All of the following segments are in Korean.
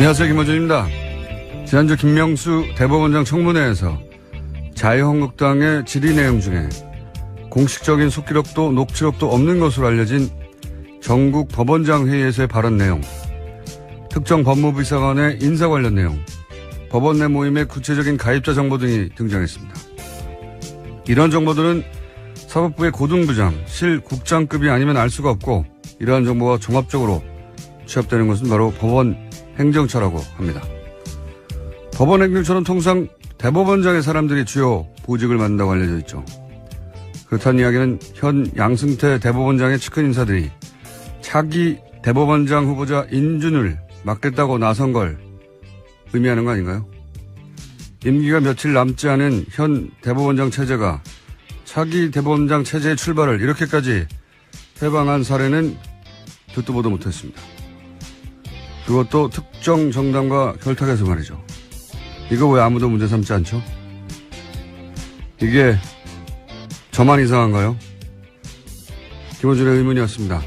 안녕하세요, 김어준입니다. 지난주 김명수 대법원장 청문회에서 자유한국당의 질의 내용 중에 공식적인 속기록도 녹취록도 없는 것으로 알려진 전국 법원장 회의에서의 발언 내용, 특정 법무부 비서관의 인사 관련 내용, 법원 내 모임의 구체적인 가입자 정보 등이 등장했습니다. 이런 정보들은 사법부의 고등부장, 실국장급이 아니면 알 수가 없고, 이러한 정보가 종합적으로 취합되는 것은 바로 법원 행정처라고 합니다. 법원 행정처는 통상 대법원장의 사람들이 주요 보직을 맡는다고 알려져 있죠. 그렇다는 이야기는 현 양승태 대법원장의 측근 인사들이 차기 대법원장 후보자 인준을 맡겠다고 나선 걸 의미하는 거 아닌가요? 임기가 며칠 남지 않은 현 대법원장 체제가 차기 대법원장 체제의 출발을 이렇게까지 해방한 사례는 듣도 보도 못했습니다. 그것도 특정 정당과 결탁해서 말이죠. 이거 왜 아무도 문제 삼지 않죠? 이게 저만 이상한가요? 김어준의 의문이었습니다.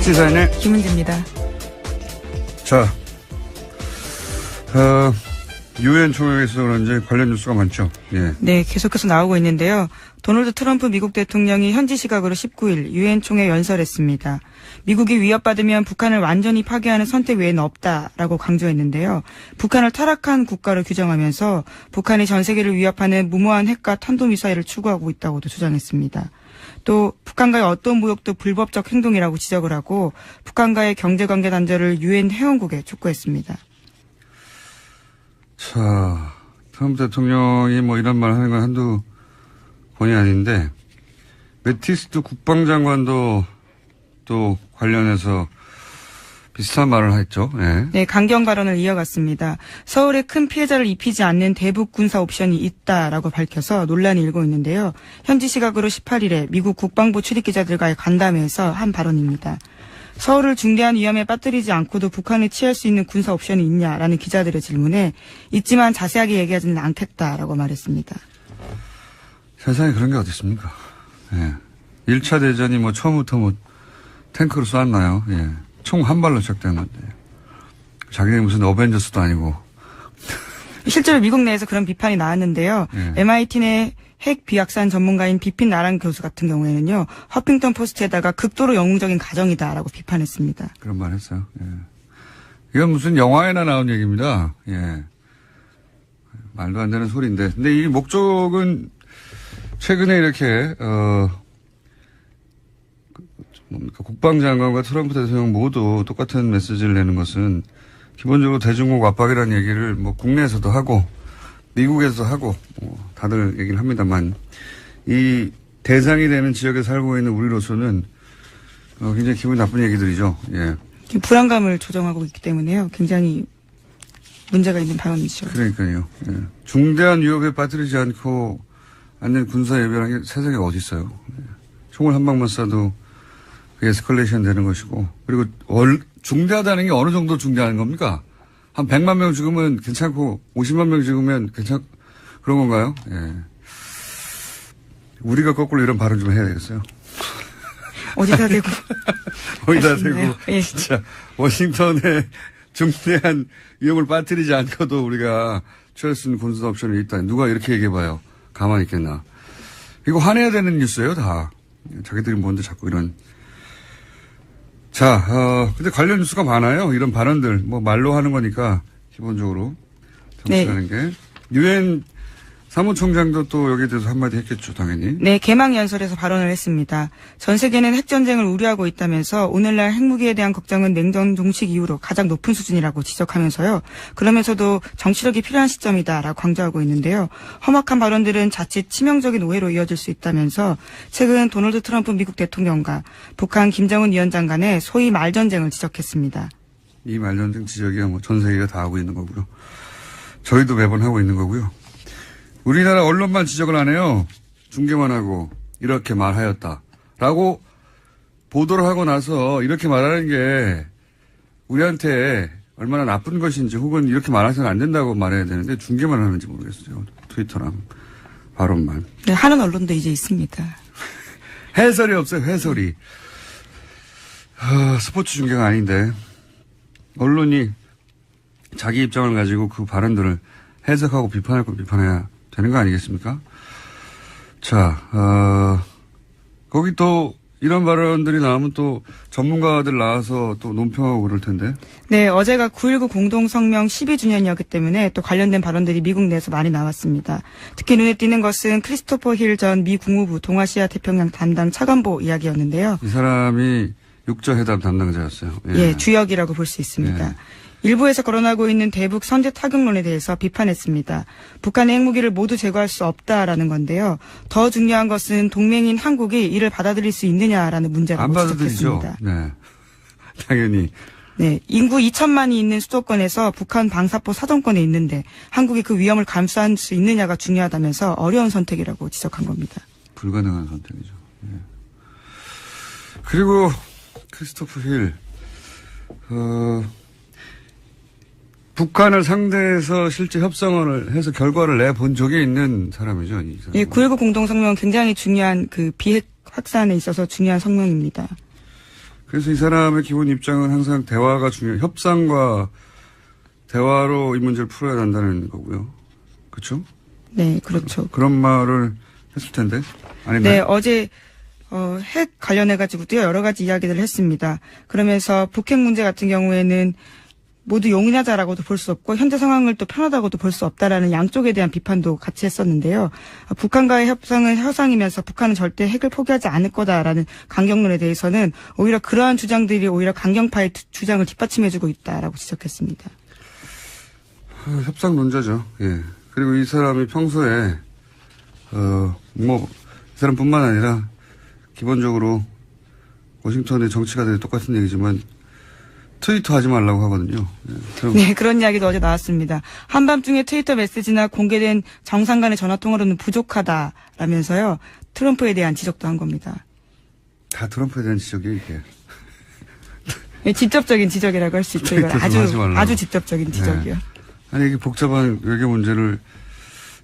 시사인의 김은지입니다. 자, 유엔 총회에서 그런지 관련 뉴스가 많죠. 예. 네, 계속해서 나오고 있는데요. 도널드 트럼프 미국 대통령이 현지 시각으로 19일 유엔 총회 연설했습니다. 미국이 위협받으면 북한을 완전히 파괴하는 선택 외에는 없다라고 강조했는데요. 북한을 타락한 국가로 규정하면서 북한이 전 세계를 위협하는 무모한 핵과 탄도미사일을 추구하고 있다고도 주장했습니다. 또 북한과의 어떤 무역도 불법적 행동이라고 지적을 하고 북한과의 경제관계 단절을 유엔 회원국에 촉구했습니다. 자, 트럼프 대통령이 뭐 이런 말 하는 건 한두 번이 아닌데, 매티스 국방장관도 또 관련해서 비슷한 말을 했죠. 네. 네, 강경 발언을 이어갔습니다. 서울에 큰 피해자를 입히지 않는 대북 군사 옵션이 있다라고 밝혀서 논란이 일고 있는데요. 현지 시각으로 18일에 미국 국방부 출입기자들과의 간담회에서 한 발언입니다. 서울을 중대한 위험에 빠뜨리지 않고도 북한에 취할 수 있는 군사 옵션이 있냐라는 기자들의 질문에 있지만 자세하게 얘기하지는 않겠다라고 말했습니다. 세상에 그런 게 어디 있습니까? 예. 1차 대전이 뭐 처음부터 뭐 탱크로 쐈나요? 예. 총 한 발로 시작된 건데. 자기네 무슨 어벤져스도 아니고. 실제로 미국 내에서 그런 비판이 나왔는데요. 예. MIT 내 핵 비확산 전문가인 비핀 나랑 교수 같은 경우에는요. 허핑턴 포스트에다가 극도로 영웅적인 가정이다라고 비판했습니다. 그런 말 했어요. 예. 이건 무슨 영화에나 나온 얘기입니다. 예. 말도 안 되는 소리인데. 근데 이 목적은 최근에 이렇게, 국방장관과 트럼프 대통령 모두 똑같은 메시지를 내는 것은 기본적으로 대중국 압박이라는 얘기를 뭐 국내에서도 하고 미국에서도 하고 다들 얘기를 합니다만 이 대상이 되는 지역에 살고 있는 우리로서는 굉장히 기분 나쁜 얘기들이죠. 예. 불안감을 조정하고 있기 때문에요. 굉장히 문제가 있는 발언이죠. 그러니까요. 예. 중대한 위협에 빠뜨리지 않는 군사 예비라는 게 세상에 어디 있어요. 예. 총을 한 방만 쏴도 에스컬레이션 되는 것이고, 그리고 중대하다는 게 어느 정도 중대한 겁니까? 한 100만 명 죽으면 괜찮고 50만 명 죽으면 그런 건가요? 예. 우리가 거꾸로 이런 발언 좀 해야 되겠어요. 어디다 대고. 어디다 대고. 예. 진짜 워싱턴에 중대한 위험을 빠뜨리지 않고도 우리가 취할 수 있는 군사 옵션이 있다. 누가 이렇게 얘기해봐요. 가만히 있겠나. 이거 화내야 되는 뉴스예요, 다. 자기들이 뭔데 자꾸 이런. 자, 근데 관련 뉴스가 많아요. 이런 발언들. 뭐 말로 하는 거니까 기본적으로 정치라는 게. 유엔 사무총장도 또 여기에 대해서 한마디 했겠죠, 당연히. 네, 개막 연설에서 발언을 했습니다. 전 세계는 핵전쟁을 우려하고 있다면서 오늘날 핵무기에 대한 걱정은 냉전 종식 이후로 가장 높은 수준이라고 지적하면서요. 그러면서도 정치력이 필요한 시점이다라고 강조하고 있는데요. 험악한 발언들은 자칫 치명적인 오해로 이어질 수 있다면서 최근 도널드 트럼프 미국 대통령과 북한 김정은 위원장 간의 소위 말전쟁을 지적했습니다. 이 말전쟁 지적이야 뭐 전 세계가 다 하고 있는 거고요. 저희도 매번 하고 있는 거고요. 우리나라 언론만 지적을 안 해요. 중계만 하고 이렇게 말하였다라고 보도를 하고 나서 이렇게 말하는 게 우리한테 얼마나 나쁜 것인지 혹은 이렇게 말해서는 안 된다고 말해야 되는데 중계만 하는지 모르겠어요. 트위터랑 발언만. 네, 하는 언론도 이제 있습니다. 해설이 없어요. 해설이. 스포츠 중계가 아닌데 언론이 자기 입장을 가지고 그 발언들을 해석하고 비판할 거 비판해야 되는 거 아니겠습니까? 자, 거기 또 이런 발언들이 나오면 또 전문가들 나와서 또 논평하고 그럴 텐데. 네, 어제가 9.19 공동성명 12주년이었기 때문에 또 관련된 발언들이 미국 내에서 많이 나왔습니다. 특히 눈에 띄는 것은 크리스토퍼 힐 전 미 국무부 동아시아 태평양 담당 차관보 이야기였는데요. 이 사람이 육자회담 담당자였어요. 예, 주역이라고 볼 수 있습니다. 예. 일부에서 거론하고 있는 대북 선제 타격론에 대해서 비판했습니다. 북한의 핵무기를 모두 제거할 수 없다라는 건데요. 더 중요한 것은 동맹인 한국이 이를 받아들일 수 있느냐라는 문제라고 안 받아들이죠. 지적했습니다. 네, 당연히. 네, 인구 2천만이 있는 수도권에서 북한 방사포 사정권에 있는데 한국이 그 위험을 감수할 수 있느냐가 중요하다면서 어려운 선택이라고 지적한 겁니다. 불가능한 선택이죠. 예. 그리고 크리스토프 힐, 북한을 상대해서 실제 협상을 해서 결과를 내본 적이 있는 사람이죠. 이 사람은. 예, 9.19 공동성명은 굉장히 중요한 그 비핵 확산에 있어서 중요한 성명입니다. 그래서 이 사람의 기본 입장은 항상 대화가 협상과 대화로 이 문제를 풀어야 한다는 거고요. 그렇죠? 네, 그렇죠. 그런 말을 했을 텐데. 아닌가요? 네, 어제 핵 관련해가지고도 여러 가지 이야기들을 했습니다. 그러면서 북핵 문제 같은 경우에는 모두 용인하자라고도 볼 수 없고 현재 상황을 또 편하다고도 볼 수 없다라는 양쪽에 대한 비판도 같이 했었는데요. 북한과의 협상은 협상이면서 북한은 절대 핵을 포기하지 않을 거다라는 강경론에 대해서는 오히려 그러한 주장들이 오히려 강경파의 주장을 뒷받침해주고 있다라고 지적했습니다. 협상론자죠. 예. 그리고 이 사람이 평소에 이 사람뿐만 아니라 기본적으로 워싱턴의 정치가들이 똑같은 얘기지만 트위터 하지 말라고 하거든요. 예, 네, 그런 이야기도 어제 나왔습니다. 한밤중에 트위터 메시지나 공개된 정상 간의 전화통화로는 부족하다라면서요. 트럼프에 대한 지적도 한 겁니다. 다 트럼프에 대한 지적이에요, 이게. 네, 직접적인 지적이라고 할 수 있죠. 이건 아주 직접적인 지적이요. 네. 아니, 이게 복잡한 외교 문제를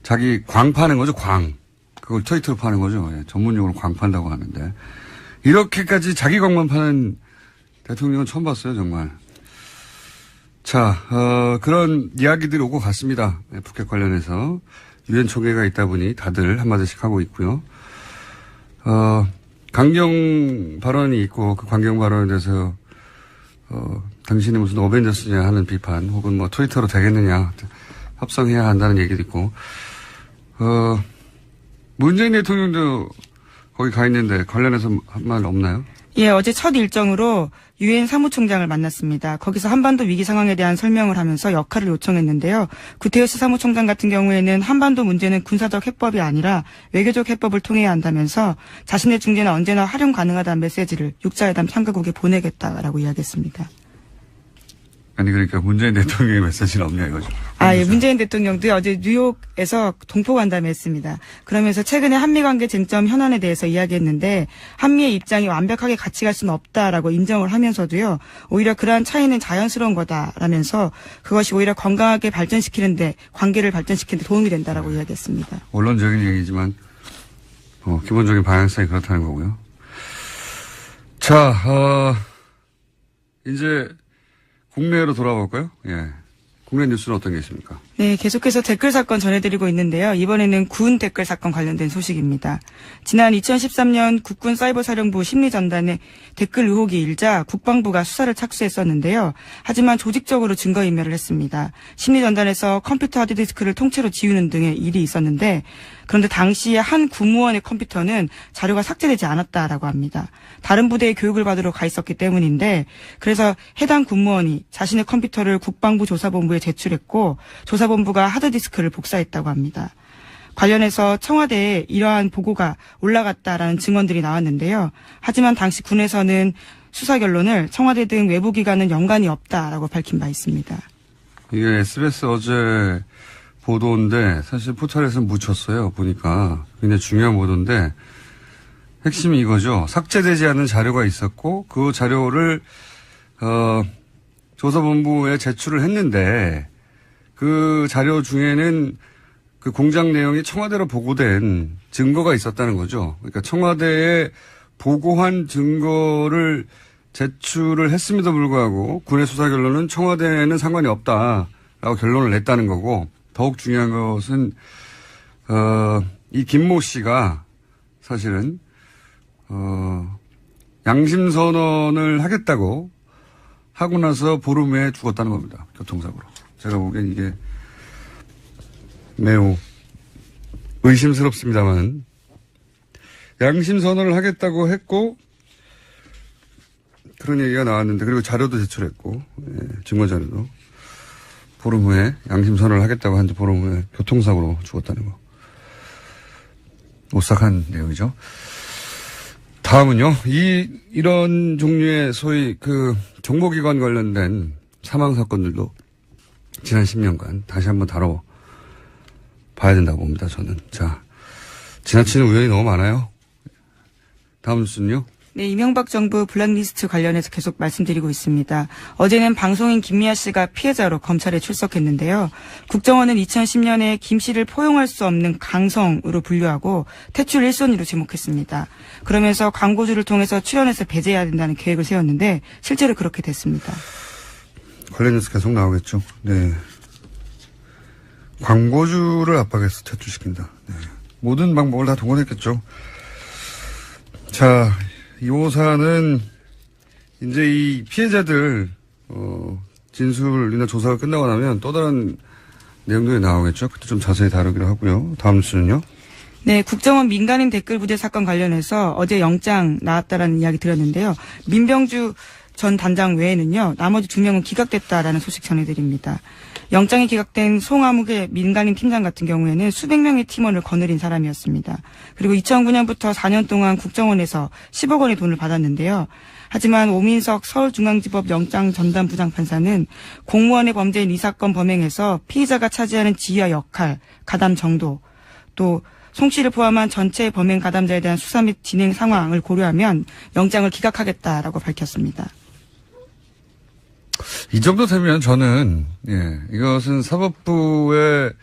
자기 광 파는 거죠, 광. 그걸 트위터로 파는 거죠. 예, 전문용어로 광 판다고 하는데. 이렇게까지 자기 광만 파는 대통령은 처음 봤어요, 정말. 자, 그런 이야기들이 오고 갔습니다. 북핵 관련해서. 유엔 총회가 있다 보니 다들 한마디씩 하고 있고요. 강경 발언이 있고 그 강경 발언에 대해서, 당신이 무슨 어벤져스냐 하는 비판 혹은 뭐 트위터로 되겠느냐. 협상해야 한다는 얘기도 있고. 문재인 대통령도 거기 가 있는데 관련해서 한 말 없나요? 예, 어제 첫 일정으로 유엔 사무총장을 만났습니다. 거기서 한반도 위기 상황에 대한 설명을 하면서 역할을 요청했는데요. 구테르스 사무총장 같은 경우에는 한반도 문제는 군사적 해법이 아니라 외교적 해법을 통해야 한다면서 자신의 중재는 언제나 활용 가능하다는 메시지를 육자회담 참가국에 보내겠다라고 이야기했습니다. 아니, 그러니까 문재인 대통령의 메시지는 없냐 이거죠. 예, 문재인 대통령도 어제 뉴욕에서 동포간담회 했습니다. 그러면서 최근에 한미관계 쟁점 현안에 대해서 이야기했는데 한미의 입장이 완벽하게 같이 갈 수는 없다라고 인정을 하면서도요. 오히려 그러한 차이는 자연스러운 거다라면서 그것이 오히려 건강하게 발전시키는데 관계를 발전시키는 데 도움이 된다라고 이야기했습니다. 원론적인 얘기지만 기본적인 방향성이 그렇다는 거고요. 자, 이제 국내로 돌아볼까요? 예. 국내 뉴스는 어떤 게 있습니까? 네, 계속해서 댓글 사건 전해드리고 있는데요. 이번에는 군 댓글 사건 관련된 소식입니다. 지난 2013년 국군 사이버사령부 심리전단에 댓글 의혹이 일자 국방부가 수사를 착수했었는데요. 하지만 조직적으로 증거인멸을 했습니다. 심리전단에서 컴퓨터 하드디스크를 통째로 지우는 등의 일이 있었는데 그런데 당시에 한 군무원의 컴퓨터는 자료가 삭제되지 않았다라고 합니다. 다른 부대의 교육을 받으러 가 있었기 때문인데 그래서 해당 군무원이 자신의 컴퓨터를 국방부 조사본부에 제출했고 조사본부가 하드디스크를 복사했다고 합니다. 관련해서 청와대에 이러한 보고가 올라갔다라는 증언들이 나왔는데요. 하지만 당시 군에서는 수사 결론을 청와대 등 외부기관은 연관이 없다라고 밝힌 바 있습니다. 이게 SBS 어제 보도인데 사실 포털에서는 묻혔어요. 보니까 굉장히 중요한 보도인데 핵심이 이거죠. 삭제되지 않은 자료가 있었고 그 자료를 조사본부에 제출을 했는데 그 자료 중에는 그 공작 내용이 청와대로 보고된 증거가 있었다는 거죠. 그러니까 청와대에 보고한 증거를 제출을 했음에도 불구하고 군의 수사 결론은 청와대에는 상관이 없다라고 결론을 냈다는 거고, 더욱 중요한 것은 이 김모 씨가 사실은 양심 선언을 하겠다고 하고 나서 보름 후에 죽었다는 겁니다. 교통사고로. 제가 보기엔 이게 매우 의심스럽습니다만, 양심 선언을 하겠다고 했고 그런 얘기가 나왔는데, 그리고 자료도 제출했고, 증거 자료도. 보름 후에 양심 선언을 하겠다고 한 지 보름 후에 교통사고로 죽었다는 거. 오싹한 내용이죠. 다음은요. 이런 종류의 소위 그 정보기관 관련된 사망 사건들도 지난 10년간 다시 한번 다뤄봐야 된다고 봅니다. 저는. 자, 지나치는 우연이 너무 많아요. 다음 뉴스는요. 네, 이명박 정부 블랙리스트 관련해서 계속 말씀드리고 있습니다. 어제는 방송인 김미아 씨가 피해자로 검찰에 출석했는데요. 국정원은 2010년에 김 씨를 포용할 수 없는 강성으로 분류하고 퇴출 1순위로 지목했습니다. 그러면서 광고주를 통해서 출연해서 배제해야 된다는 계획을 세웠는데 실제로 그렇게 됐습니다. 관련 뉴스 계속 나오겠죠. 네. 광고주를 압박해서 퇴출시킨다. 네. 모든 방법을 다 동원했겠죠. 자, 이 사안은 이제 이 피해자들 진술이나 조사가 끝나고 나면 또 다른 내용들이 나오겠죠. 그때 좀 자세히 다루기로 하고요. 다음 뉴스는요. 네, 국정원 민간인 댓글 부대 사건 관련해서 어제 영장 나왔다라는 이야기 드렸는데요. 민병주 전 단장 외에는요, 나머지 2명은 기각됐다라는 소식 전해드립니다. 영장이 기각된 송아묵의 민간인 팀장 같은 경우에는 수백 명의 팀원을 거느린 사람이었습니다. 그리고 2009년부터 4년 동안 국정원에서 10억 원의 돈을 받았는데요. 하지만 오민석 서울중앙지법 영장 전담 부장판사는 공무원의 범죄인 이 사건 범행에서 피의자가 차지하는 지위와 역할, 가담 정도, 또 송 씨를 포함한 전체 범행 가담자에 대한 수사 및 진행 상황을 고려하면 영장을 기각하겠다라고 밝혔습니다. 이 정도 되면 저는, 이것은 사법부의,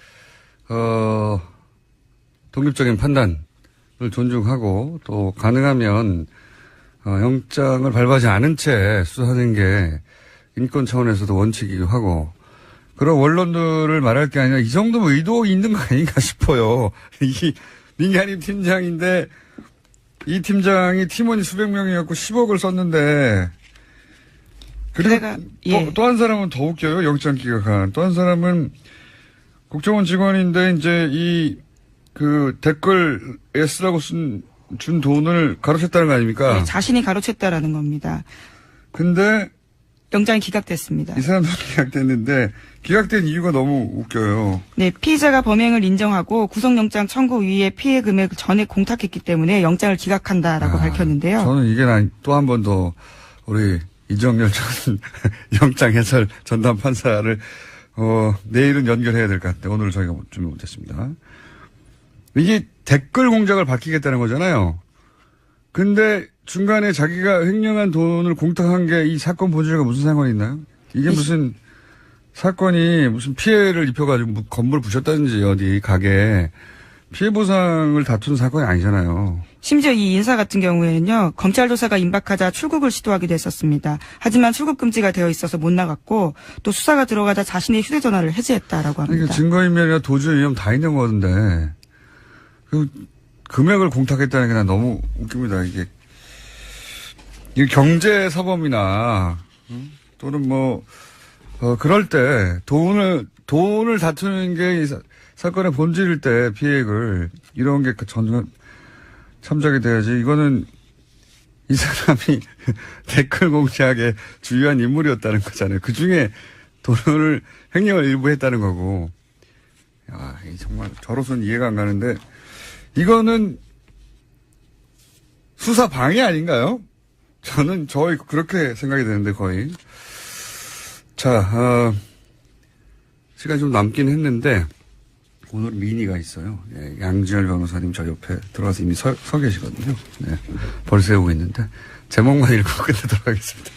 독립적인 판단을 존중하고 또 가능하면, 영장을 밟아지 않은 채 수사하는 게 인권 차원에서도 원칙이기도 하고, 그런 원론들을 말할 게 아니라 이 정도면 의도 있는 거 아닌가 싶어요. 이 민간인 팀장인데, 이 팀장이 팀원이 수백 명이었고 10억을 썼는데, 그리고 또 한 사람은 더 웃겨요. 영장 기각한. 또 한 사람은 국정원 직원인데 이제 그 댓글에 쓰라고 준 돈을 가로챘다는 거 아닙니까? 네, 자신이 가로챘다라는 겁니다. 근데 영장이 기각됐습니다. 이 사람도 기각됐는데 기각된 이유가 너무 웃겨요. 네, 피의자가 범행을 인정하고 구속영장 청구 위에 피해 금액을 전액 공탁했기 때문에 영장을 기각한다라고 밝혔는데요. 저는 이게 또 한 번 더 우리 이정열 전 영장 해설 전담 판사를 내일은 연결해야 될 것 같아요. 오늘 저희가 준비 못했습니다. 이게 댓글 공작을 밝히겠다는 거잖아요. 근데 중간에 자기가 횡령한 돈을 공탁한 게 이 사건 본질과 무슨 상관이 있나요? 이게 무슨 사건이 무슨 피해를 입혀가지고 건물을 부셨다든지 어디 가게 피해 보상을 다투는 사건이 아니잖아요. 심지어 이 인사 같은 경우에는요, 검찰 조사가 임박하자 출국을 시도하기도 했었습니다. 하지만 출국 금지가 되어 있어서 못 나갔고, 또 수사가 들어가자 자신의 휴대전화를 해지했다라고 합니다. 그러니까 증거인멸이나 도주인멸 다 있는 거던데, 그 금액을 공탁했다는 게 난 너무 웃깁니다. 이게 경제 사범이나 또는 그럴 때 돈을 다투는 게 이 사건의 본질일 때 피해액을 이런 게 참작이 돼야지. 이거는 이 사람이 댓글 공작에 주요한 인물이었다는 거잖아요. 그 중에 돈을 횡령을 일부 했다는 거고. 야, 정말 저로서는 이해가 안 가는데 이거는 수사 방해 아닌가요? 저는 그렇게 생각이 되는데 거의. 자, 시간이 좀 남긴 했는데 오늘 미니가 있어요. 예, 양지열 변호사님 저 옆에 들어가서 이미 서 계시거든요. 네, 벌써 오고 있는데 제목만 읽고 끝내도록 하겠습니다.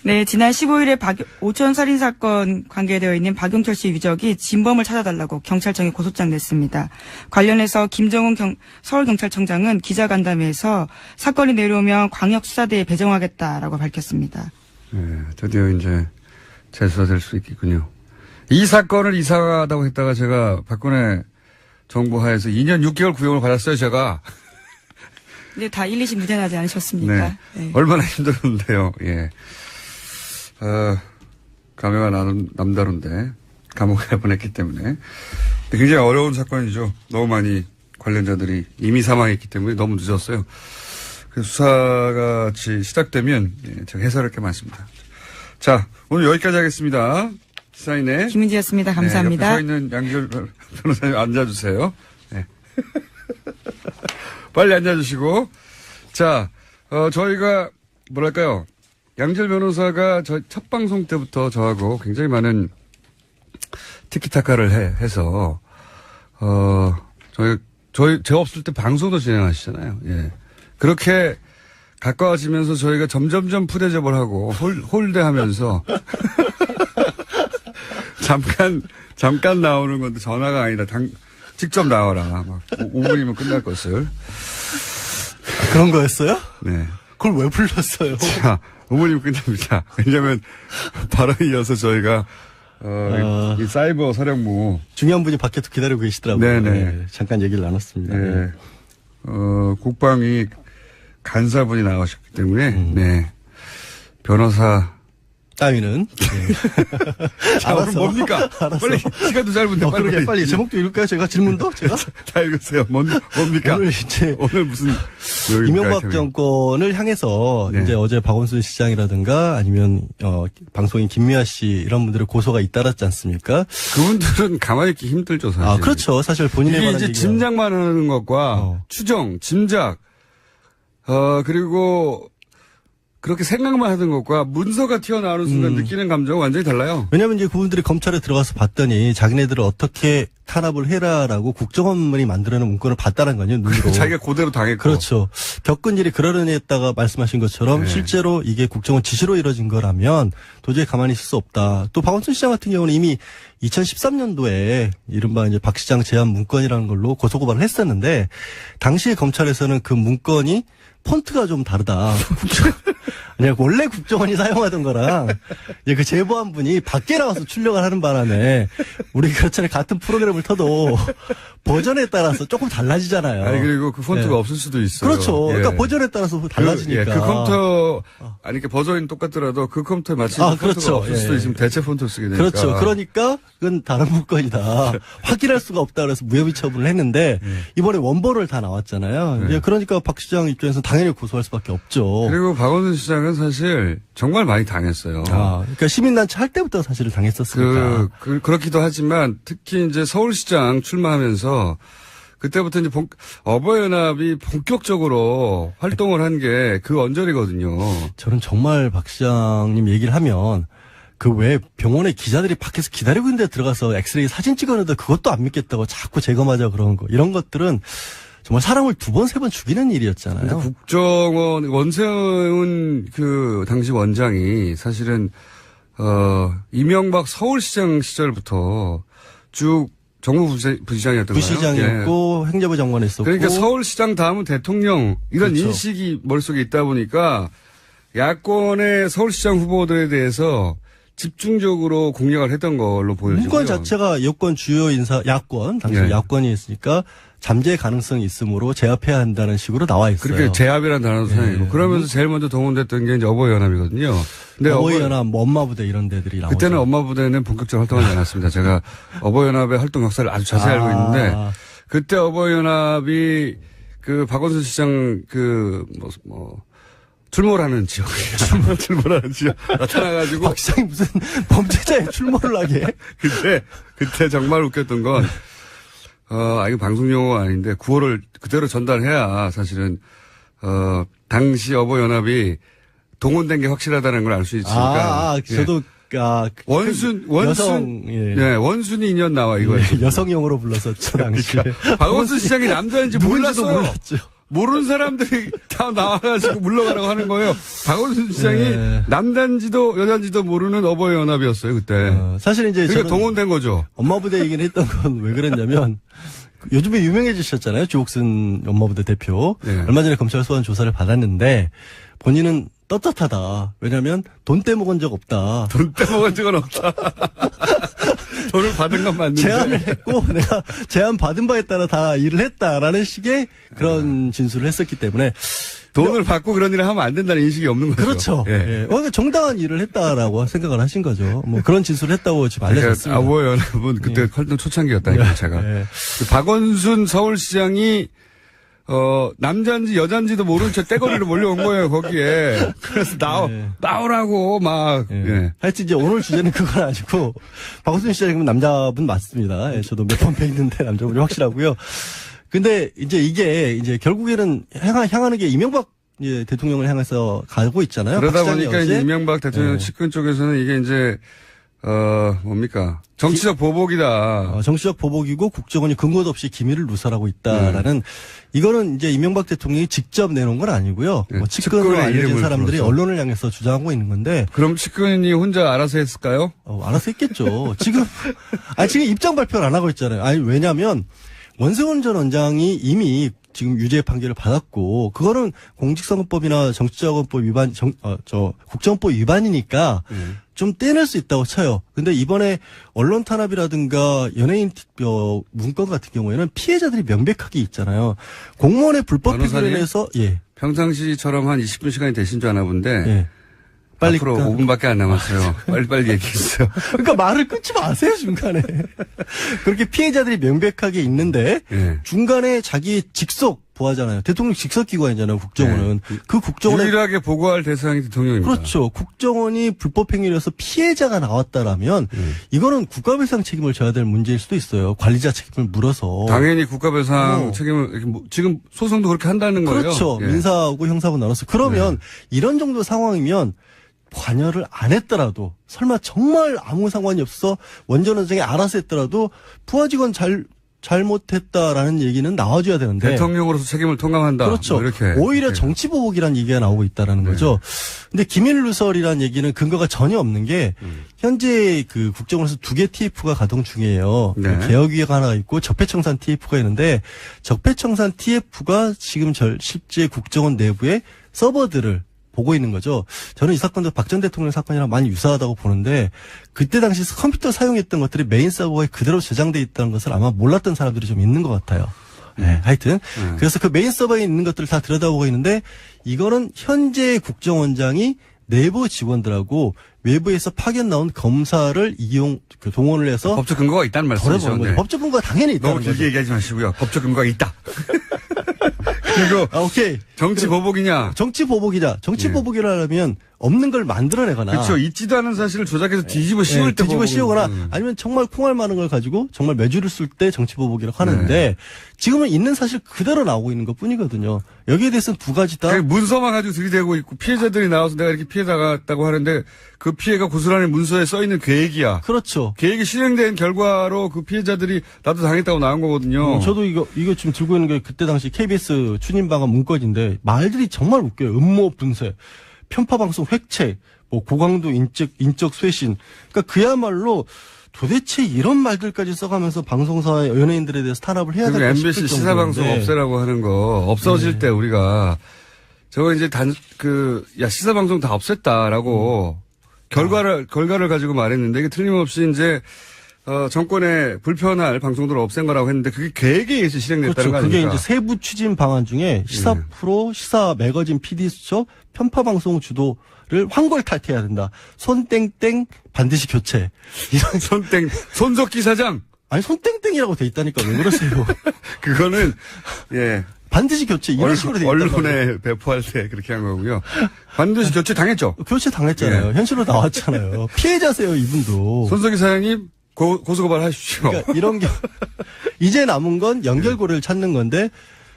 네, 지난 15일에 오천 살인 사건 관계되어 있는 박용철 씨 유족이 진범을 찾아달라고 경찰청에 고소장 냈습니다. 관련해서 김정은 서울경찰청장은 기자간담회에서 사건이 내려오면 광역수사대에 배정하겠다라고 밝혔습니다. 네, 드디어 이제 재수사될 수 있겠군요. 이 사건을 이상하다고 했다가 제가 박근혜 정부 하에서 2년 6개월 구형을 받았어요, 제가. 네, 다 1, 2심 무죄 나지 않으셨습니까? 네. 네. 얼마나 힘들었는데요, 예. 감회가 남다른데, 감옥에 보냈기 때문에. 굉장히 어려운 사건이죠. 너무 많이 관련자들이 이미 사망했기 때문에 너무 늦었어요. 그 수사가 같이 시작되면, 예, 제가 해설할 게 많습니다. 자, 오늘 여기까지 하겠습니다. 시사인의 김은지였습니다. 감사합니다. 네, 옆에 서 있는 양지열 변호사님 앉아주세요. 네. 빨리 앉아주시고. 자, 저희가, 뭐랄까요. 양지열 변호사가 저희 첫 방송 때부터 저하고 굉장히 많은 티키타카를 해서, 제가 없을 때 방송도 진행하시잖아요. 예. 그렇게 가까워지면서 저희가 점점점 푸대접을 하고, 홀대하면서, 잠깐 나오는 건데 전화가 아니라 직접 나와라. 막 5분이면 끝날 것을. 그런 거였어요? 네. 그걸 왜 불렀어요? 자, 5분이면 끝납니다. 왜냐면 바로 이어서 저희가 이 사이버 사령부 중요한 분이 밖에서 기다리고 계시더라고요. 네네. 네, 잠깐 얘기를 나눴습니다. 네. 국방위 간사분이 나오셨기 때문에 네. 변호사 따위는. 자, 오늘 뭡니까? 알았어. 빨리 시간도 짧은데 그러게 빨리 제목도 읽을까요? 제가 질문도 제가 다 읽으세요. 뭡니까? 오늘 이제 오늘 무슨 이명박 정권을 향해서 네. 이제 어제 박원순 시장이라든가 아니면 방송인 김미아 씨 이런 분들의 고소가 잇따랐지 않습니까? 그분들은 가만히 있기 힘들죠, 사실. 아 그렇죠. 사실 본인에 이게 관한 이제 얘기가. 짐작만 하는 것과 추정, 짐작, 그리고 그렇게 생각만 하는 것과 문서가 튀어나오는 순간 느끼는 감정은 완전히 달라요. 왜냐하면 이제 그분들이 검찰에 들어가서 봤더니 자기네들을 어떻게 탄압을 해라라고 국정원만이 만들어놓은 문건을 봤다는 거죠, 눈으로. 자기가 그대로 당했고. 그렇죠. 겪은 일이 그러려니 했다가 말씀하신 것처럼 네. 실제로 이게 국정원 지시로 이뤄진 거라면 도저히 가만히 있을 수 없다. 또 박원순 시장 같은 경우는 이미 2013년도에 이른바 이제 박 시장 제안 문건이라는 걸로 고소고발을 했었는데 당시에 검찰에서는 그 문건이 폰트가 좀 다르다. 아니, 원래 국정원이 사용하던 거랑, 이제 그 제보한 분이 밖에 나와서 출력을 하는 바람에, 우리 그렇잖아요. 같은 프로그램을 터도 버전에 따라서 조금 달라지잖아요. 아니, 그리고 그 폰트가 네. 없을 수도 있어요. 그렇죠. 예. 그러니까 버전에 따라서 달라지니까. 그 컴퓨터, 아니, 그 버전이 똑같더라도 그 컴퓨터에 맞춰 폰트가 그렇죠. 없을 수도 예. 있으면 대체 폰트를 쓰게 되니까. 그렇죠. 그러니까 그건 다른 문건이다. 확인할 수가 없다 그래서 무혐의 처분을 했는데 이번에 원본을 다 나왔잖아요. 이제 그러니까 박 시장 입장에서 당연히 고소할 수밖에 없죠. 그리고 박원순 시장은 사실 정말 많이 당했어요. 그러니까 시민단체 할 때부터 사실은 당했었으니까. 그렇기도 하지만 특히 이제 서울시장 출마하면서 그때부터 이제 어버이연합이 본격적으로 활동을 한 게 그 언저리거든요. 저는 정말 박 시장님 얘기를 하면 그 왜 병원에 기자들이 밖에서 기다리고 있는데 들어가서 엑스레이 사진 찍었는데 그것도 안 믿겠다고 자꾸 재검하자 그런 거. 이런 것들은 정말 사람을 2번, 3번 죽이는 일이었잖아요. 국정원 원세훈 그 당시 원장이 사실은 이명박 서울시장 시절부터 쭉 정무 부시장이었던 거예요. 부시장이었고 행정부 장관 했었고. 그러니까 서울시장 다음은 대통령 이런 그렇죠. 인식이 머릿속에 있다 보니까 야권의 서울시장 후보들에 대해서 집중적으로 공략을 했던 걸로 보여지고요. 문건 자체가 여권 주요 인사 야권 당시 네. 야권이 있으니까 잠재 가능성이 있으므로 제압해야 한다는 식으로 나와 있어요. 그렇게 제압이라는 단어도 사용이고 그러면서 제일 먼저 동원됐던 게 이제 어버이연합이거든요. 근데 어버이연합, 뭐 엄마부대 이런 데들이 나오죠. 그때는 엄마부대는 본격적으로 활동하지 않았습니다. 제가 어버이연합의 활동 역사를 아주 자세히 알고 있는데 그때 어버이연합이 그 박원순 시장 출몰하는 지역이에요. 출몰하는 지역 나타나가지고 박 시장이 무슨 범죄자에 출몰을 하게. 그때 정말 웃겼던 건 이거 방송 용어가 아닌데 구호를 그대로 전달해야 사실은 당시 어버이연합이 동원된 게 확실하다는 걸 알 수 있으니까. 저도 여성, 네, 원순이 인연 나와 이거예요. 여성용으로 불렀었죠 당시에. 박원순 시장이 남자인지 누군지도 몰랐어요. 몰랐죠. 모르는 사람들이 다 나와가지고 물러가라고 하는 거예요. 박원순 시장이 네. 남단지도 여단지도 모르는 어버이 연합이었어요 그때. 사실 이제 그러니까 저는 동원된 거죠. 엄마부대 얘기를 했던 건 왜 그랬냐면 요즘에 유명해지셨잖아요. 주옥순 엄마부대 대표. 네. 얼마 전에 검찰 소환 조사를 받았는데 본인은 떳떳하다. 왜냐하면 돈 떼먹은 적 없다. 돈 떼먹은 적은 없다. 돈을 받은 건 맞는데. 제안을 했고 내가 제안 받은 바에 따라 다 일을 했다라는 식의 그런 진술을 했었기 때문에 돈을 받고 그런 일을 하면 안 된다는 인식이 없는 거죠. 그렇죠. 예. 예. 그러니까 정당한 일을 했다라고 생각을 하신 거죠. 뭐 그런 진술을 했다고 지금 알려졌습니다. 아버의 연합은 그때 활동 초창기였다니까 제가. 예. 박원순 서울시장이 남자인지 여자인지도 모른 채 떼거리로 몰려온 거예요, 거기에. 그래서 나오라고, 막, 예. 하여튼 이제 오늘 주제는 그건 아니고, 박원순 시장은 남자분 맞습니다. 예, 저도 몇 번 뵀는데 남자분이 확실하고요. 근데 이제 이게 이제 결국에는 향하는 게 이명박 이제 대통령을 향해서 가고 있잖아요. 그러다 박 보니까 시장이 이제 어제. 이명박 대통령 예. 측근 쪽에서는 이게 이제, 뭡니까. 정치적 보복이다. 정치적 보복이고 국정원이 근거도 없이 기밀을 누설하고 있다라는 이거는 이제 이명박 대통령이 직접 내놓은 건 아니고요. 네, 뭐 측근으로 측근의 알려진 이름을 사람들이 불러서. 언론을 향해서 주장하고 있는 건데 그럼 측근이 혼자 알아서 했을까요? 알아서 했겠죠. 지금 지금 입장 발표를 안 하고 있잖아요. 아니 왜냐하면 원세훈 전 원장이 이미 지금 유죄 판결을 받았고 그거는 공직선거법이나 정치자금법 위반 국정법 위반이니까 좀 떼낼 수 있다고 쳐요. 근데 이번에 언론 탄압이라든가 연예인 문건 같은 경우에는 피해자들이 명백하게 있잖아요. 공무원의 불법 변호사님? 피고를 해서 평상시처럼 한 20분 시간이 되신 줄 아나 본데. 예. 빨리 앞으로 5분밖에 안 남았어요. 빨리빨리 얘기했어요. 그러니까 말을 끊지 마세요 중간에. 그렇게 피해자들이 명백하게 있는데 예. 중간에 자기 직속 보하잖아요. 대통령 직속 기관이잖아요. 국정원은 그 국정원에 유일하게 보고할 대상이 대통령입니다. 그렇죠. 국정원이 불법 행위를 해서 피해자가 나왔다라면 이거는 국가배상 책임을 져야 될 문제일 수도 있어요. 관리자 책임을 물어서. 당연히 국가배상 책임을 이렇게 지금 소송도 그렇게 한다는 거예요. 그렇죠. 예. 민사하고 형사하고 나눠서 그러면 이런 정도 상황이면 관여를 안 했더라도 설마 정말 아무 상관이 없어 원전 원장이 알아서 했더라도 부하 직원 잘못했다라는 얘기는 나와줘야 되는데 대통령으로서 책임을 통감한다. 그렇죠. 뭐 이렇게 오히려 정치보복이라는 얘기가 나오고 있다라는 거죠. 근데 기밀 누설이라는 얘기는 근거가 전혀 없는 게 현재 그 국정원에서 2개 TF가 가동 중이에요. 네. 개혁위가 하나 있고 적폐청산 TF가 있는데 적폐청산 TF가 지금 실제 국정원 내부의 서버들을 보고 있는 거죠. 저는 이 사건도 박 전 대통령 사건이랑 많이 유사하다고 보는데 그때 당시 컴퓨터 사용했던 것들이 메인 서버에 그대로 저장돼 있다는 것을 아마 몰랐던 사람들이 좀 있는 것 같아요. 네, 하여튼 그래서 그 메인 서버에 있는 것들을 다 들여다보고 있는데 이거는 현재 국정원장이 내부 직원들하고 외부에서 파견 나온 검사를 동원을 해서 법적 근거가 있다는 말씀이죠. 덜어보는 거죠. 법적 근거가 당연히 있다는 너무 거죠. 길게 얘기하지 마시고요. 법적 근거가 있다. 그리고 오케이. 정치 보복이냐? 정치 보복이다. 정치 보복이라면 없는 걸 만들어내거나 그렇죠. 있지도 않은 사실을 조작해서 뒤집어 씌울 때 뒤집어 보복은. 씌우거나 아니면 정말 콩알 많은 걸 가지고 정말 매주를 쓸 때 정치 보복이라고 하는데 지금은 있는 사실 그대로 나오고 있는 것 뿐이거든요. 여기에 대해서는 두 가지 다 문서만 가지고 들이대고 있고 피해자들이 나와서 내가 이렇게 피해자가 하는데 그 피해가 고스란히 문서에 써 있는 계획이야. 그렇죠. 계획이 실행된 결과로 그 피해자들이 나도 당했다고 나온 거거든요. 저도 이거 지금 들고 있는 게 그때 당시 KBS 추진방안 문건인데 말들이 정말 웃겨요. 음모 분쇄, 편파방송 획책, 뭐 고강도 인적 쇄신. 그러니까 그야말로 도대체 이런 말들까지 써가면서 방송사 연예인들에 대해서 탄압을 해야 될까 싶을 MBC 시사방송 정도인데. 없애라고 하는 거 없어질 때 우리가 저거 이제 시사방송 다 없앴다라고 결과를 가지고 말했는데 이게 틀림없이 이제 정권에 불편할 방송들을 없앤 거라고 했는데 그게 계획에 의해서 실행됐다는 그렇죠. 거 아닙니까? 그게 이제 세부 추진 방안 중에 시사 프로, 시사 매거진 PD 수첩, 편파 방송 주도를 황골 탈퇴해야 된다. 손땡땡 반드시 교체. 이런 손석기 사장. 아니 손땡땡이라고 돼 있다니까 왜 그러세요? 그거는 반드시 교체 이런 식으로 돼 있다. 언론에 배포할 때 그렇게 한 거고요. 반드시 교체 당했죠. 교체 당했잖아요. 현실로 나왔잖아요. 피해자세요 이분도. 손석기 사장님 고소고발 하십시오. 그러니까 이런 게 이제 남은 건 연결고리를 찾는 건데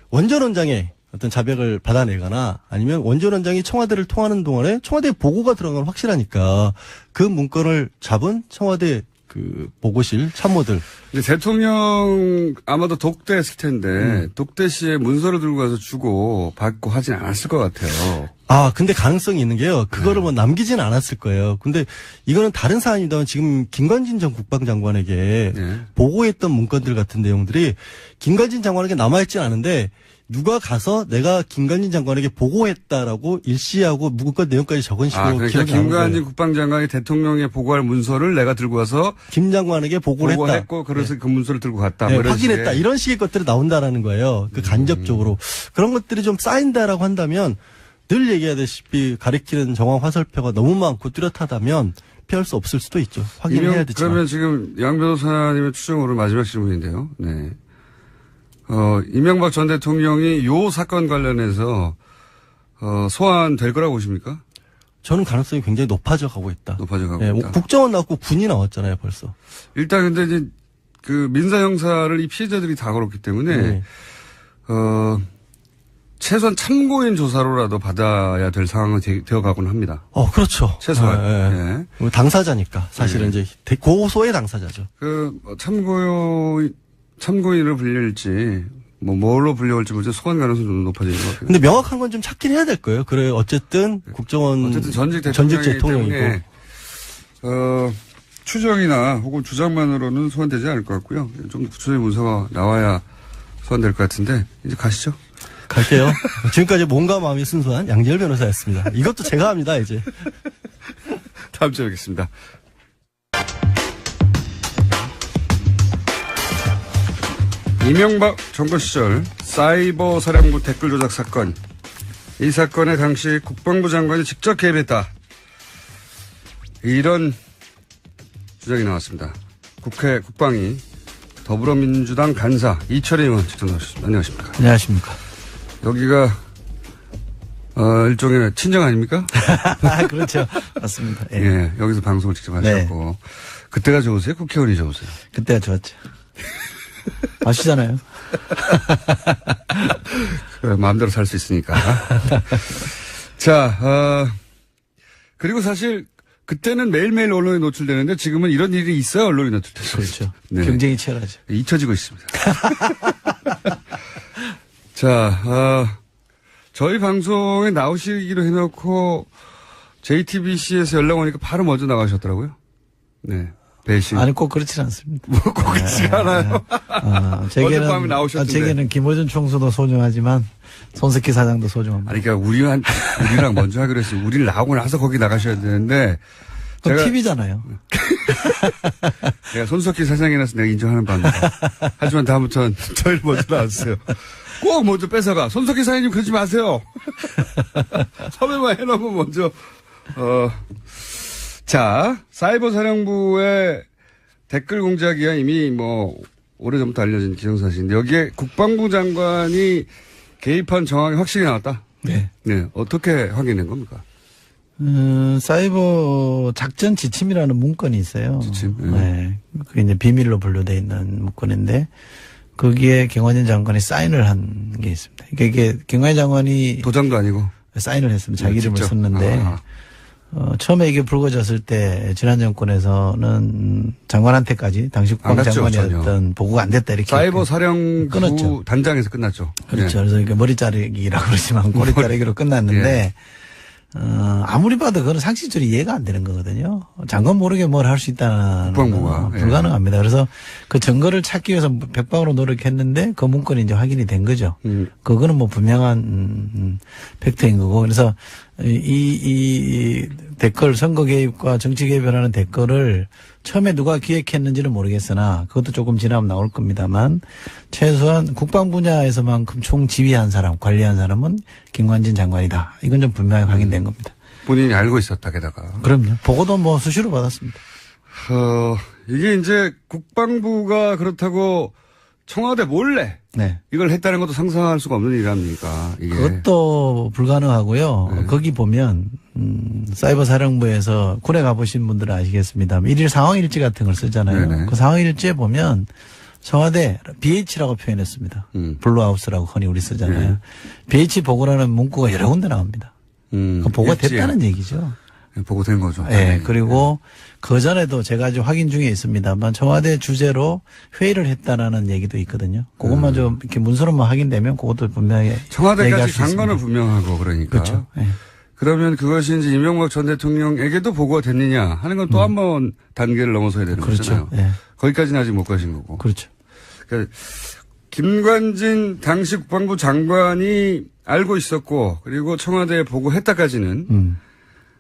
원전 원장의 어떤 자백을 받아내거나 아니면 원전 원장이 청와대를 통하는 동안에 청와대 보고가 들어간 건 확실하니까 그 문건을 잡은 청와대 그 보고실 참모들. 근데 대통령 아마도 독대했을 텐데 독대 시에 문서를 들고 가서 주고 받고 하진 않았을 것 같아요. 아, 근데 가능성이 있는 게요. 그거를 뭐 남기지는 않았을 거예요. 근데 이거는 다른 사안입니다만 지금 김관진 전 국방장관에게 네. 보고했던 문건들 같은 내용들이 김관진 장관에게 남아있진 않은데 누가 가서 내가 김관진 장관에게 보고했다라고 일시하고 문건 내용까지 적은 식으로 그러니까 기록이 나온 김관진 거예요. 국방장관이 대통령에 보고할 문서를 내가 들고 와서 김 장관에게 보고를 했다. 보고했고 그래서 그 문서를 들고 갔다. 네, 뭐 이런 확인했다. 식의. 이런 식의 것들이 나온다라는 거예요. 그 간접적으로. 그런 것들이 좀 쌓인다라고 한다면 늘 얘기하다시피 가리키는 정황 화살표가 너무 많고 뚜렷하다면 피할 수 없을 수도 있죠. 확인해야 되지만. 그러면 지금 양 변호사님의 추정으로 마지막 질문인데요. 네. 이명박 전 대통령이 요 사건 관련해서 소환될 거라고 보십니까? 저는 가능성이 굉장히 높아져 가고 있다. 높아져 가고 예, 있다. 국정원 나왔고 군이 나왔잖아요, 벌써. 일단 근데 이제 그 민사 형사를 이 피해자들이 다 걸었기 때문에 네. 최소한 참고인 조사로라도 받아야 될 상황은 되어 가곤 합니다. 그렇죠. 최소한. 예, 예. 당사자니까 사실은 이제 고소의 당사자죠. 참고인으로 불릴지 뭘로 불려올지 모르지 소환 가능성이 좀 높아지는 것 같아요. 근데 명확한 건 좀 찾긴 해야 될 거예요. 그래 어쨌든 국정원 어쨌든 전직 대통령이고 때문에 추정이나 혹은 주장만으로는 소환되지 않을 것 같고요. 좀 구체적인 문서가 나와야 소환될 것 같은데 이제 가시죠. 갈게요. 지금까지 몸과 마음이 순수한 양지열 변호사였습니다. 이것도 제가 합니다, 이제. 다음 주에 뵙겠습니다. 이명박 정부 시절 사이버 사령부 댓글 조작 사건. 이 사건에 당시 국방부 장관이 직접 개입했다. 이런 주장이 나왔습니다. 국회 국방위 더불어민주당 간사 이철희 의원 직접 나오셨습니다. 안녕하십니까. 안녕하십니까. 여기가 일종의 친정 아닙니까? 그렇죠. 맞습니다. 예. 예, 여기서 방송을 직접 하셨고. 그때가 좋으세요? 국회의원이 좋으세요? 그때가 좋았죠. 아시잖아요. 그래, 마음대로 살 수 있으니까. 자, 그리고 사실 그때는 매일매일 언론에 노출되는데 지금은 이런 일이 있어야 언론에 노출되죠. 그렇죠. 네. 경쟁이 치열하죠. 잊혀지고 있습니다. 자, 저희 방송에 나오시기로 해놓고 JTBC에서 연락 오니까 바로 먼저 나가셨더라고요. 네. 배신. 아니, 꼭 그렇진 않습니다. 꼭 그렇지 않아요. 어젯밤에 나오셨는데. 제게는 김호준 총수도 소중하지만 손석희 사장도 소중합니다. 아니, 그러니까 우리랑 먼저 하기로 했어요. 우리를 나오고 나서 거기 나가셔야 되는데. 그건 TV잖아요. 내가 손석희 사장이라서 내가 인정하는 바입니다. 하지만 다음부터는 저희를 먼저 나와주세요. 꼭 먼저 뺏어가. 손석희 사장님 그러지 마세요. 섭외만 해놓으면 먼저. 자, 사이버 사령부의 댓글 공작이야 이미 오래전부터 알려진 기정사실인데 여기에 국방부 장관이 개입한 정황이 확실히 나왔다. 네. 네. 어떻게 확인된 겁니까? 사이버 작전 지침이라는 문건이 있어요. 지침? 네. 그게 이제 비밀로 분류되어 있는 문건인데 거기에 경환진 장관이 사인을 한 게 있습니다. 그러니까 이게 경환진 장관이 도장도 아니고 사인을 했습니다. 자기 이름을 직접? 썼는데 처음에 이게 불거졌을 때 지난 정권에서는 장관한테까지 당시 국방장관이었던 보고가 안 됐다 이렇게 사이버 사령부 끊었죠. 단장에서 끝났죠. 그렇죠. 네. 그래서 이게 머리 자르기라고 그러지만 꼬리 자르기로 끝났는데 예. 아무리 봐도 그건 상식적으로 이해가 안 되는 거거든요. 장관 모르게 뭘 할 수 있다는 국방부가. 건 불가능합니다. 그래서 그 증거를 찾기 위해서 백방으로 노력했는데 그 문건이 이제 확인이 된 거죠. 그거는 분명한 팩트인 거고. 그래서 이 댓글 선거 개입과 정치 개입을 하는 댓글을 처음에 누가 기획했는지는 모르겠으나 그것도 조금 지나면 나올 겁니다만 최소한 국방 분야에서만큼 총지휘한 사람, 관리한 사람은 김관진 장관이다. 이건 좀 분명히 확인된 겁니다. 본인이 알고 있었다, 게다가. 그럼요. 보고도 수시로 받았습니다. 이게 이제 국방부가 그렇다고 청와대 몰래 네. 이걸 했다는 것도 상상할 수가 없는 일 아닙니까? 이게. 그것도 불가능하고요. 네. 거기 보면 사이버 사령부에서 군에 가보신 분들은 아시겠습니다만 일일 상황일지 같은 걸 쓰잖아요. 네네. 그 상황일지에 보면 청와대 BH라고 표현했습니다. 블루하우스라고 흔히 우리 쓰잖아요. 네. BH 보고라는 문구가 여러 군데 나옵니다. 그 보고가 일지에. 됐다는 얘기죠. 보고된 거죠. 예, 그리고 그 전에도 제가 아직 확인 중에 있습니다만 청와대 주재로 회의를 했다라는 얘기도 있거든요. 그것만 좀 이렇게 문서로만 확인되면 그것도 분명히 얘기할 청와대까지 수 간 거는 있습니다. 분명하고 그러니까. 그렇죠. 예. 그러면 그것이 이제 이명박 전 대통령에게도 보고가 됐느냐 하는 건 또 한 번 단계를 넘어서야 되는 그렇죠. 거잖아요. 예. 거기까지는 아직 못 가신 거고. 그렇죠. 그러니까 김관진 당시 국방부 장관이 알고 있었고 그리고 청와대에 보고했다까지는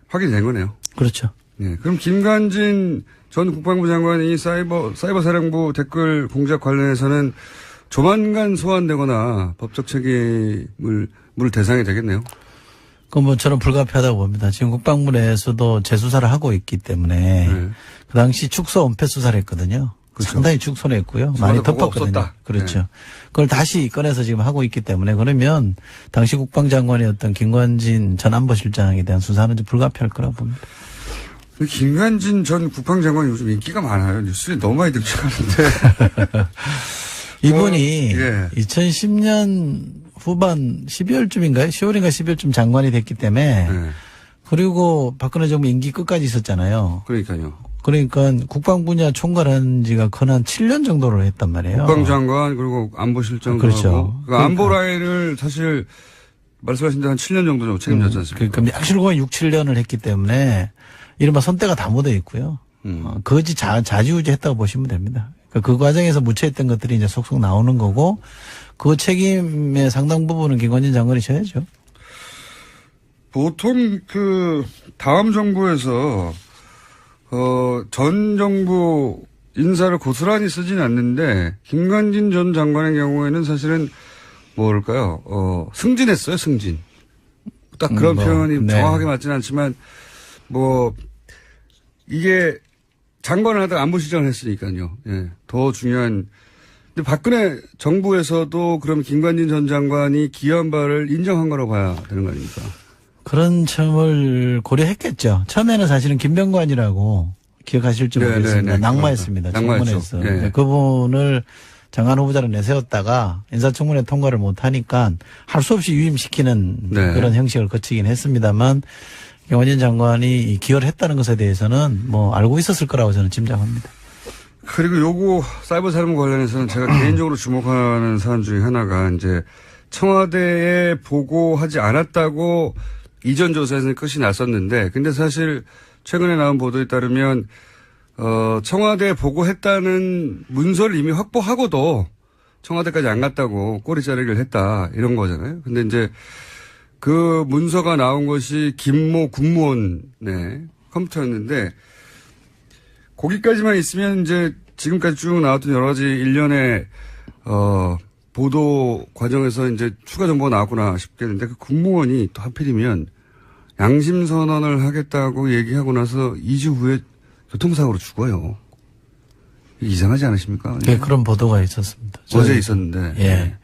확인된 거네요. 그렇죠. 네. 그럼 김관진 전 국방부 장관이 사이버 사령부 댓글 공작 관련해서는 조만간 소환되거나 법적 책임을 물 대상이 되겠네요. 그건 뭐 저는 불가피하다고 봅니다. 지금 국방부 내에서도 재수사를 하고 있기 때문에 네. 그 당시 축소 은폐 수사를 했거든요. 그렇죠. 상당히 축소를 했고요. 많이 보고 덮었거든요. 없었다. 그렇죠. 네. 그걸 다시 꺼내서 지금 하고 있기 때문에 그러면 당시 국방장관이었던 김관진 전 안보실장에 대한 수사는 좀 불가피할 거라고 봅니다. 김관진 전 국방장관이 요즘 인기가 많아요. 뉴스에 너무 많이 등장하는데. 이분이 예. 2010년 후반 12월쯤인가요? 10월인가 12월쯤 장관이 됐기 때문에 네. 그리고 박근혜 정부 임기 끝까지 있었잖아요. 그러니까요. 그러니까 국방 분야 총괄한 지가 거의 한 7년 정도를 했단 말이에요. 국방장관 그리고 안보실장도 그렇죠. 하고 그러니까 안보 라인을 사실 말씀하신 대로 한 7년 정도 책임졌지 않습니까? 그러니까 약실고한 6, 7년을 했기 때문에 이른바 선대가 다 묻어 있고요. 거지 자지우지 했다고 보시면 됩니다. 그러니까 그 과정에서 묻혀있던 것들이 이제 속속 나오는 거고 그 책임의 상당 부분은 김관진 장관이 져야죠. 보통 그 다음 정부에서 전 정부 인사를 고스란히 쓰진 않는데 김관진 전 장관의 경우에는 사실은 뭐랄까요? 승진했어요, 승진. 딱 그런 표현이 네. 정확하게 맞지는 않지만 뭐 이게 장관을 하다가 안보실장을 했으니까요. 예. 더 중요한. 근데 박근혜 정부에서도 그럼 김관진 전 장관이 기여한 바를 인정한 거라고 봐야 되는 거 아닙니까? 그런 점을 고려했겠죠. 처음에는 사실은 김병관이라고 기억하실지 모르겠습니다. 네네네. 낙마했습니다. 낙마했죠. 청문회에서. 예. 그분을 장관 후보자로 내세웠다가 인사청문회 통과를 못하니까 할 수 없이 유임시키는 네. 그런 형식을 거치긴 했습니다만 김관진 장관이 이 기여를 했다는 것에 대해서는 뭐 알고 있었을 거라고 저는 짐작합니다. 그리고 요거 사이버 살인 관련해서는 제가 개인적으로 주목하는 사안 중에 하나가 이제 청와대에 보고하지 않았다고 이전 조사에서는 끝이 났었는데 근데 사실 최근에 나온 보도에 따르면 청와대에 보고했다는 문서를 이미 확보하고도 청와대까지 안 갔다고 꼬리 자르기를 했다 이런 거잖아요. 근데 이제 그 문서가 나온 것이 김모 국무원의 컴퓨터였는데 거기까지만 있으면 이제 지금까지 쭉 나왔던 여러 가지 일련의 보도 과정에서 이제 추가 정보가 나왔구나 싶겠는데 그 국무원이 또 하필이면 양심 선언을 하겠다고 얘기하고 나서 2주 후에 교통사고로 죽어요. 이상하지 않으십니까? 네, 그런 보도가 있었습니다. 어제 있었는데. 예.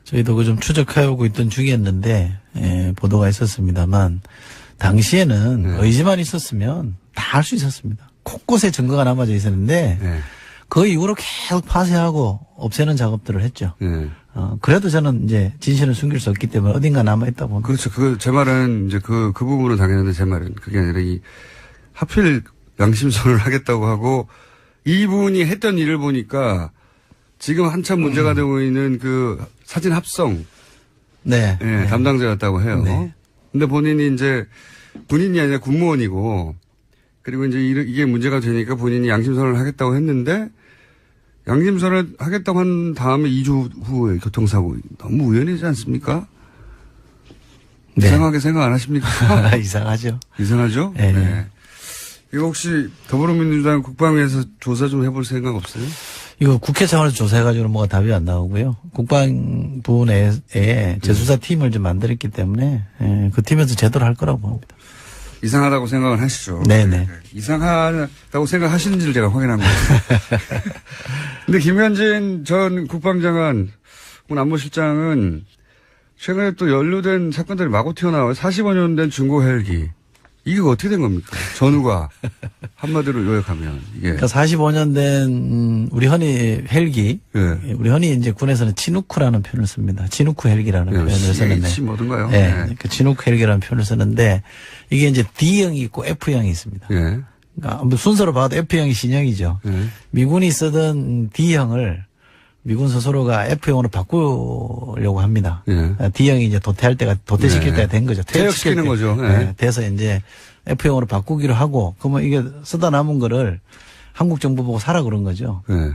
저희도 그 좀 추적해오고 있던 중이었는데, 예, 보도가 있었습니다만, 당시에는 네. 의지만 있었으면 다 할 수 있었습니다. 곳곳에 증거가 남아져 있었는데, 네. 그 이후로 계속 파쇄하고 없애는 작업들을 했죠. 네. 그래도 저는 이제 진실을 숨길 수 없기 때문에 어딘가 남아있다고 봅니다. 그렇죠. 제 말은 이제 그 부분은 당연한데 제 말은 그게 아니라 하필 양심선언을 하겠다고 하고 이분이 했던 일을 보니까 지금 한참 문제가 되고 있는 그 사진 합성. 네. 예, 네. 담당자였다고 해요. 네. 근데 본인이 아니라 군무원이고 그리고 이제 이게 문제가 되니까 본인이 양심선언을 하겠다고 했는데 양심선언을 하겠다고 한 다음에 2주 후에 교통사고 너무 우연이지 않습니까? 네. 이상하게 생각 안 하십니까? 이상하죠. 이상하죠? 네. 이거 혹시 더불어민주당 국방위에서 조사 좀 해볼 생각 없어요? 이거 국회 차원에서 조사해가지고는 뭐가 답이 안 나오고요. 국방부 내에 재수사 팀을 좀 만들었기 때문에 예, 그 팀에서 제대로 할 거라고 봅니다. 이상하다고 생각을 하시죠. 네네. 이상하다고 생각하시는지를 제가 확인한 거예요. 근데 김관진 전 국방장관, 안보실장은 최근에 또 연루된 사건들이 마구 튀어나와요. 45년 된 중고 헬기. 이게 어떻게 된 겁니까? 전후가 한마디로 요약하면 이게 그러니까 45년 된 우리 흔히 헬기, 예. 우리 흔히 이제 군에서는 치누크라는 표현을 씁니다. 치누크 헬기라는 예, 표현을 쓰는데, CH 뭐든가요? 예, 그 치누크 헬기라는 표현을 쓰는데 이게 이제 D형이 있고 F형이 있습니다. 예. 그러니까 뭐 순서로 봐도 F형이 신형이죠. 예. 미군이 쓰던 D형을 미군 스스로가 F형으로 바꾸려고 합니다. 예. D형이 이제 도태할 때가 도태시킬 네. 때가 된 거죠. 퇴역시키는 때. 거죠. 예. 네, 돼서 이제 F형으로 바꾸기로 하고 그러면 이게 쓰다 남은 거를 한국 정부 보고 사라 그런 거죠. 예.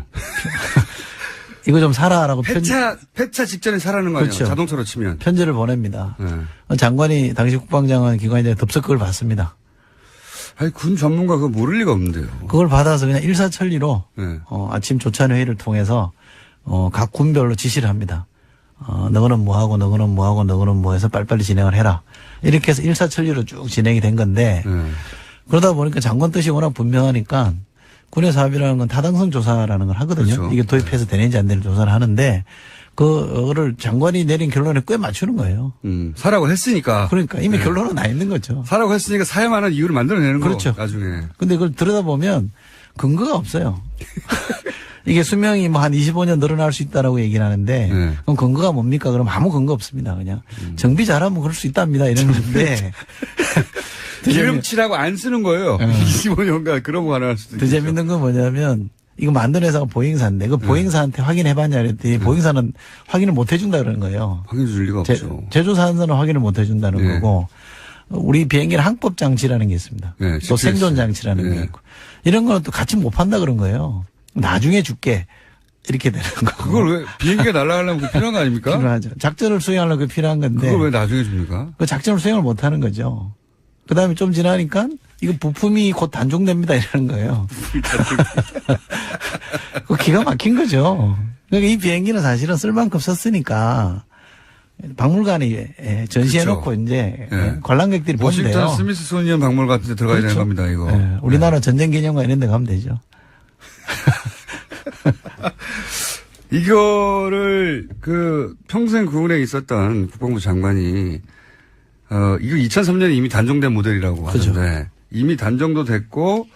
이거 좀 사라라고 폐차 직전에 사라는 거 아니에요? 그렇죠. 자동차로 치면. 편지를 보냅니다. 예. 장관이 당시 국방장관 기관이 덥석 그걸 받습니다. 아니, 군 전문가 그거 모를 리가 없는데요. 그걸 받아서 그냥 일사천리로 예. 아침 조찬 회의를 통해서 각 군별로 지시를 합니다. 너거는 뭐하고 너거는 뭐하고 너거는 뭐해서 빨리빨리 진행을 해라. 이렇게 해서 일사천리로 쭉 진행이 된 건데 예. 그러다 보니까 장관 뜻이 워낙 분명하니까 군의 사업이라는 건 타당성 조사라는 걸 하거든요. 그렇죠. 이게 도입해서 되는지 안 되는지 조사를 하는데 그거를 장관이 내린 결론에 꽤 맞추는 거예요. 사라고 했으니까. 그러니까 이미 예. 결론은 나 있는 거죠. 사라고 했으니까 사야만 한 이유를 만들어내는 그렇죠. 거 나중에. 근데 그걸 들여다보면 근거가 없어요. 이게 수명이 뭐 한 25년 늘어날 수 있다라고 얘기를 하는데 네. 그럼 근거가 뭡니까? 그럼 아무 근거 없습니다. 그냥 정비 잘하면 그럴 수 있답니다. 이런 건데 기름칠하고 안 쓰는 거예요. 25년간 그런 거 가능할 수도 더 있죠. 재밌는 건 뭐냐면 이거 만든 회사가 보잉사인데 그 보잉사한테 확인해봤냐 그랬더니 보잉사는 확인을 못 해준다 그러는 거예요. 확인해 줄 리가 없죠. 제조사는 확인을 못 해준다는 네. 거고 우리 비행기는 항법 장치라는 게 있습니다. 네, 또 GPS. 생존 장치라는 네. 게 있고 이런 거는 또 같이 못 판다 그런 거예요. 나중에 줄게 이렇게 되는 거. 그걸 왜 비행기가 날아가려면 그게 필요한 거 아닙니까? 필요하죠. 작전을 수행하려면 그게 필요한 건데 그걸 왜 나중에 줍니까? 그 작전을 수행을 못 하는 거죠. 그 다음에 좀 지나니까 이거 부품이 곧 단종됩니다 이러는 거예요. 그 기가 막힌 거죠. 그러니까 이 비행기는 사실은 쓸 만큼 썼으니까 박물관에 전시해놓고 그렇죠. 이제 예. 관람객들이 보면 돼요. 워싱턴 스미스소니언 박물관 같은 데 들어가야 그렇죠. 되는 겁니다, 이거. 예. 우리나라 전쟁기념관 이런 데 가면 되죠. 이거를 평생 군에 있었던 국방부 장관이 이거 2003년에 이미 단종된 모델이라고 그죠. 하는데 이미 단종도 됐고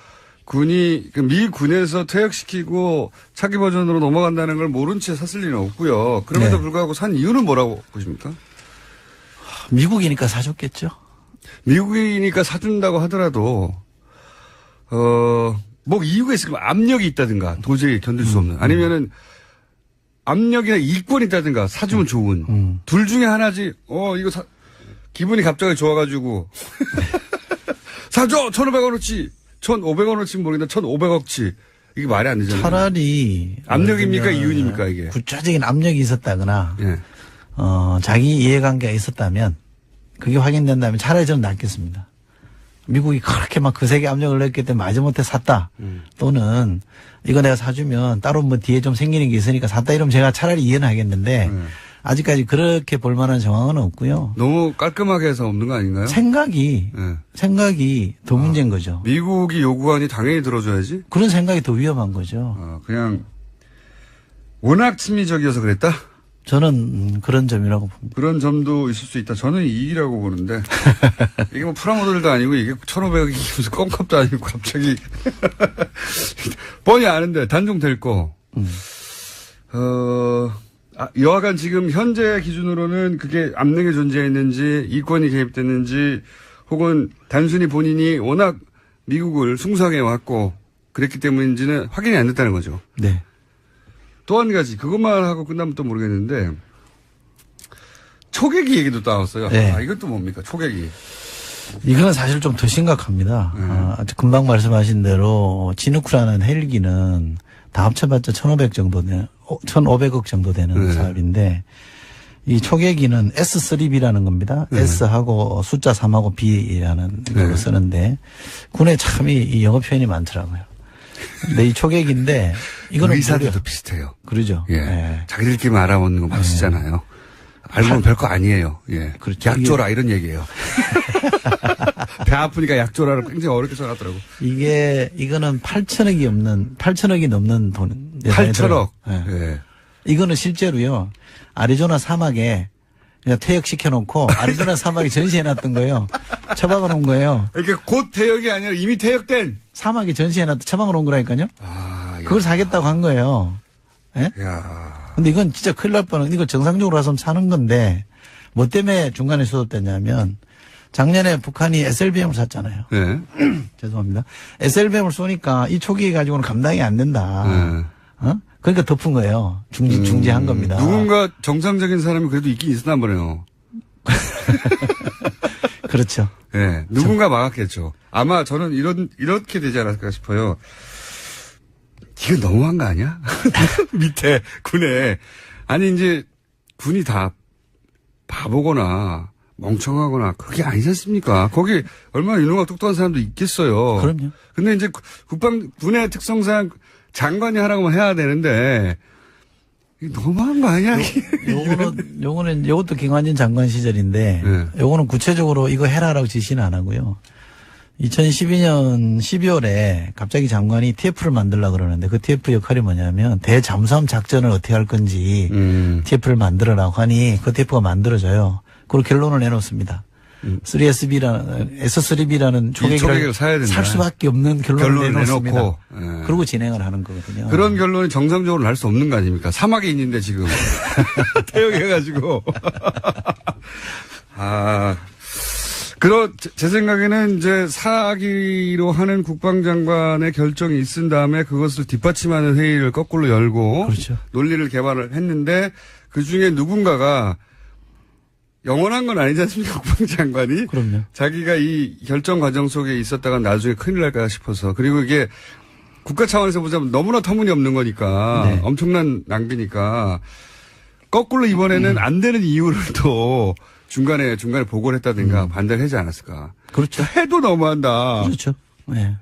군이 미 군에서 퇴역시키고 차기 버전으로 넘어간다는 걸 모른 채 샀을 리는 없고요. 그럼에도 네. 불구하고 산 이유는 뭐라고 보십니까? 미국이니까 사줬겠죠. 미국이니까 사준다고 하더라도 뭐 이유가 있을 거면 압력이 있다든가 도저히 견딜 수 없는 아니면은 압력이나 이권이 있다든가 사주면 좋은 둘 중에 하나지. 이거 기분이 갑자기 좋아가지고 사줘 1,500원어치 1,500원어치 모르겠는데 1,500억치 이게 말이 안 되잖아요. 차라리 압력입니까 예를 들면 이윤입니까 이게? 구체적인 압력이 있었다거나 예. 자기 이해관계가 있었다면 그게 확인된다면 차라리 저는 낫겠습니다. 미국이 그렇게 막 거세게 압력을 넣었기 때문에 마지못해 샀다. 또는 이거 내가 사주면 따로 뭐 뒤에 좀 생기는 게 있으니까 샀다 이러면 제가 차라리 이해는 하겠는데 아직까지 그렇게 볼 만한 정황은 없고요. 너무 깔끔하게 해서 없는 거 아닌가요? 생각이 예. 더 문제인 거죠. 미국이 요구하니 당연히 들어줘야지. 그런 생각이 더 위험한 거죠. 그냥 워낙 친미적이어서 그랬다? 저는 그런 점이라고 봅니다. 그런 점도 있을 수 있다. 저는 이익이라고 보는데 이게 뭐 프라모델도 아니고 이게 1,500억이 무슨 껌값도 아니고 갑자기 뻔히 아는데 단종될 거. 여하간 지금 현재 기준으로는 그게 압력이 존재했는지 이권이 개입됐는지 혹은 단순히 본인이 워낙 미국을 숭상해 왔고 그랬기 때문인지는 확인이 안 됐다는 거죠. 네. 또 한 가지 그것만 하고 끝나면 또 모르겠는데 초계기 얘기도 나왔어요. 네. 이것도 뭡니까 초계기. 이거는 사실 좀 더 심각합니다. 금방 말씀하신 대로 지누크라는 헬기는 다 합쳐봤자 1,500억 정도 되는 사업인데 이 초계기는 S3B라는 겁니다. S하고 숫자 3하고 B라는 걸로 쓰는데 군에 참 이 영어 표현이 많더라고요. 근데 이 초계기인데 이거는 의사들도 비슷해요. 그러죠. 예. 예. 자기들끼리 알아보는 거 막 쓰잖아요. 알고 보면 별거 아니에요. 예. 그렇죠. 약 줘라 이런 얘기예요. 배 아프니까 약 줘라를 굉장히 어렵게 써놨더라고. 이거는 8천억이 넘는 돈. 8천억. 예. 예. 이거는 실제로요. 아리조나 사막에 그냥 퇴역시켜놓고 아리조나 사막에 전시해놨던 거예요. 처박아 놓은 거예요. 이렇게 곧 퇴역이 아니라 이미 퇴역된. 사막에 전시해놨던 처박아 놓은 거라니까요. 아, 그걸 사겠다고 한 거예요. 예? 야. 근데 이건 진짜 큰일 날 뻔한, 이거 정상적으로 와서 사는 건데, 뭐 때문에 중간에 소집됐냐면, 작년에 북한이 SLBM을 샀잖아요. 네. 죄송합니다. SLBM을 쏘니까 이 초기 가지고는 감당이 안 된다. 네. 어? 그러니까 덮은 거예요. 중지한 겁니다. 누군가 정상적인 사람이 그래도 있긴 있었나 보네요. 그렇죠. 네. 누군가 막았겠죠. 아마 저는 이렇게 되지 않았을까 싶어요. 이거 너무한 거 아니야? 밑에 군에. 아니, 이제 군이 다 바보거나 멍청하거나 그게 아니지 않습니까? 거기 얼마나 유능하고 똑똑한 사람도 있겠어요. 그럼요. 근데 이제 군의 특성상 장관이 하라고 해야 되는데 이거 너무한 거 아니야? 요거는 요것도 김관진 장관 시절인데, 네. 요거는 구체적으로 이거 해라라고 지시는 안 하고요. 2012년 12월에 갑자기 장관이 TF를 만들려고 그러는데 그 TF 역할이 뭐냐면 대잠수함 작전을 어떻게 할 건지 TF를 만들어라고 하니 그 TF가 만들어져요. 그리고 결론을 내놓습니다. 3SB라는 초계기를 사야 된다. 살 수밖에 없는 결론을 내놓습니다. 내놓고. 그리고 진행을 하는 거거든요. 그런 결론이 정상적으로 날 수 없는 거 아닙니까? 사막에 있는데 지금. 태역해가지고. 제 생각에는 이제 사기로 하는 국방장관의 결정이 있은 다음에 그것을 뒷받침하는 회의를 거꾸로 열고. 그렇죠. 논리를 개발을 했는데 그 중에 누군가가 영원한 건 아니지 않습니까? 국방장관이. 그럼요. 자기가 이 결정 과정 속에 있었다가 나중에 큰일 날까 싶어서. 그리고 이게 국가 차원에서 보자면 너무나 터무니없는 거니까. 네. 엄청난 낭비니까. 거꾸로 이번에는 안 되는 이유를 또 중간에 보고를 했다든가 반대를 하지 않았을까. 그렇죠. 해도 너무한다. 그렇죠. 네.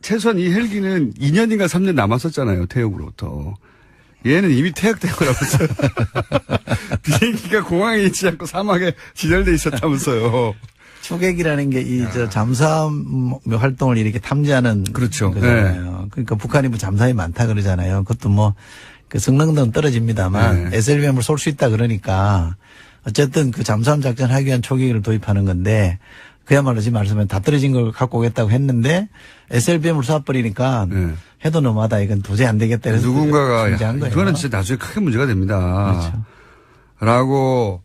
최소한 이 헬기는 2년인가 3년 남았었잖아요. 태역으로부터. 얘는 이미 퇴역된 거라면서요. 비행기가 공항에 있지 않고 사막에 지절돼 있었다면서요. 초계기라는 게 잠수함 활동을 이렇게 탐지하는 그렇죠. 거잖아요. 그러니까 북한이 뭐 잠수함이 많다 그러잖아요. 그것도 뭐 그 성능은 떨어집니다만 SLBM을 쏠 수 있다 그러니까 어쨌든 그 잠수함 작전 하기 위한 초계기를 도입하는 건데 그야말로 지금 말씀하신 다 떨어진 걸 갖고 오겠다고 했는데 SLBM을 쏴버리니까 해도 너무하다. 이건 도저히 안 되겠다. 그래서 누군가가 이거는 진짜 나중에 크게 문제가 됩니다. 그렇죠. 라고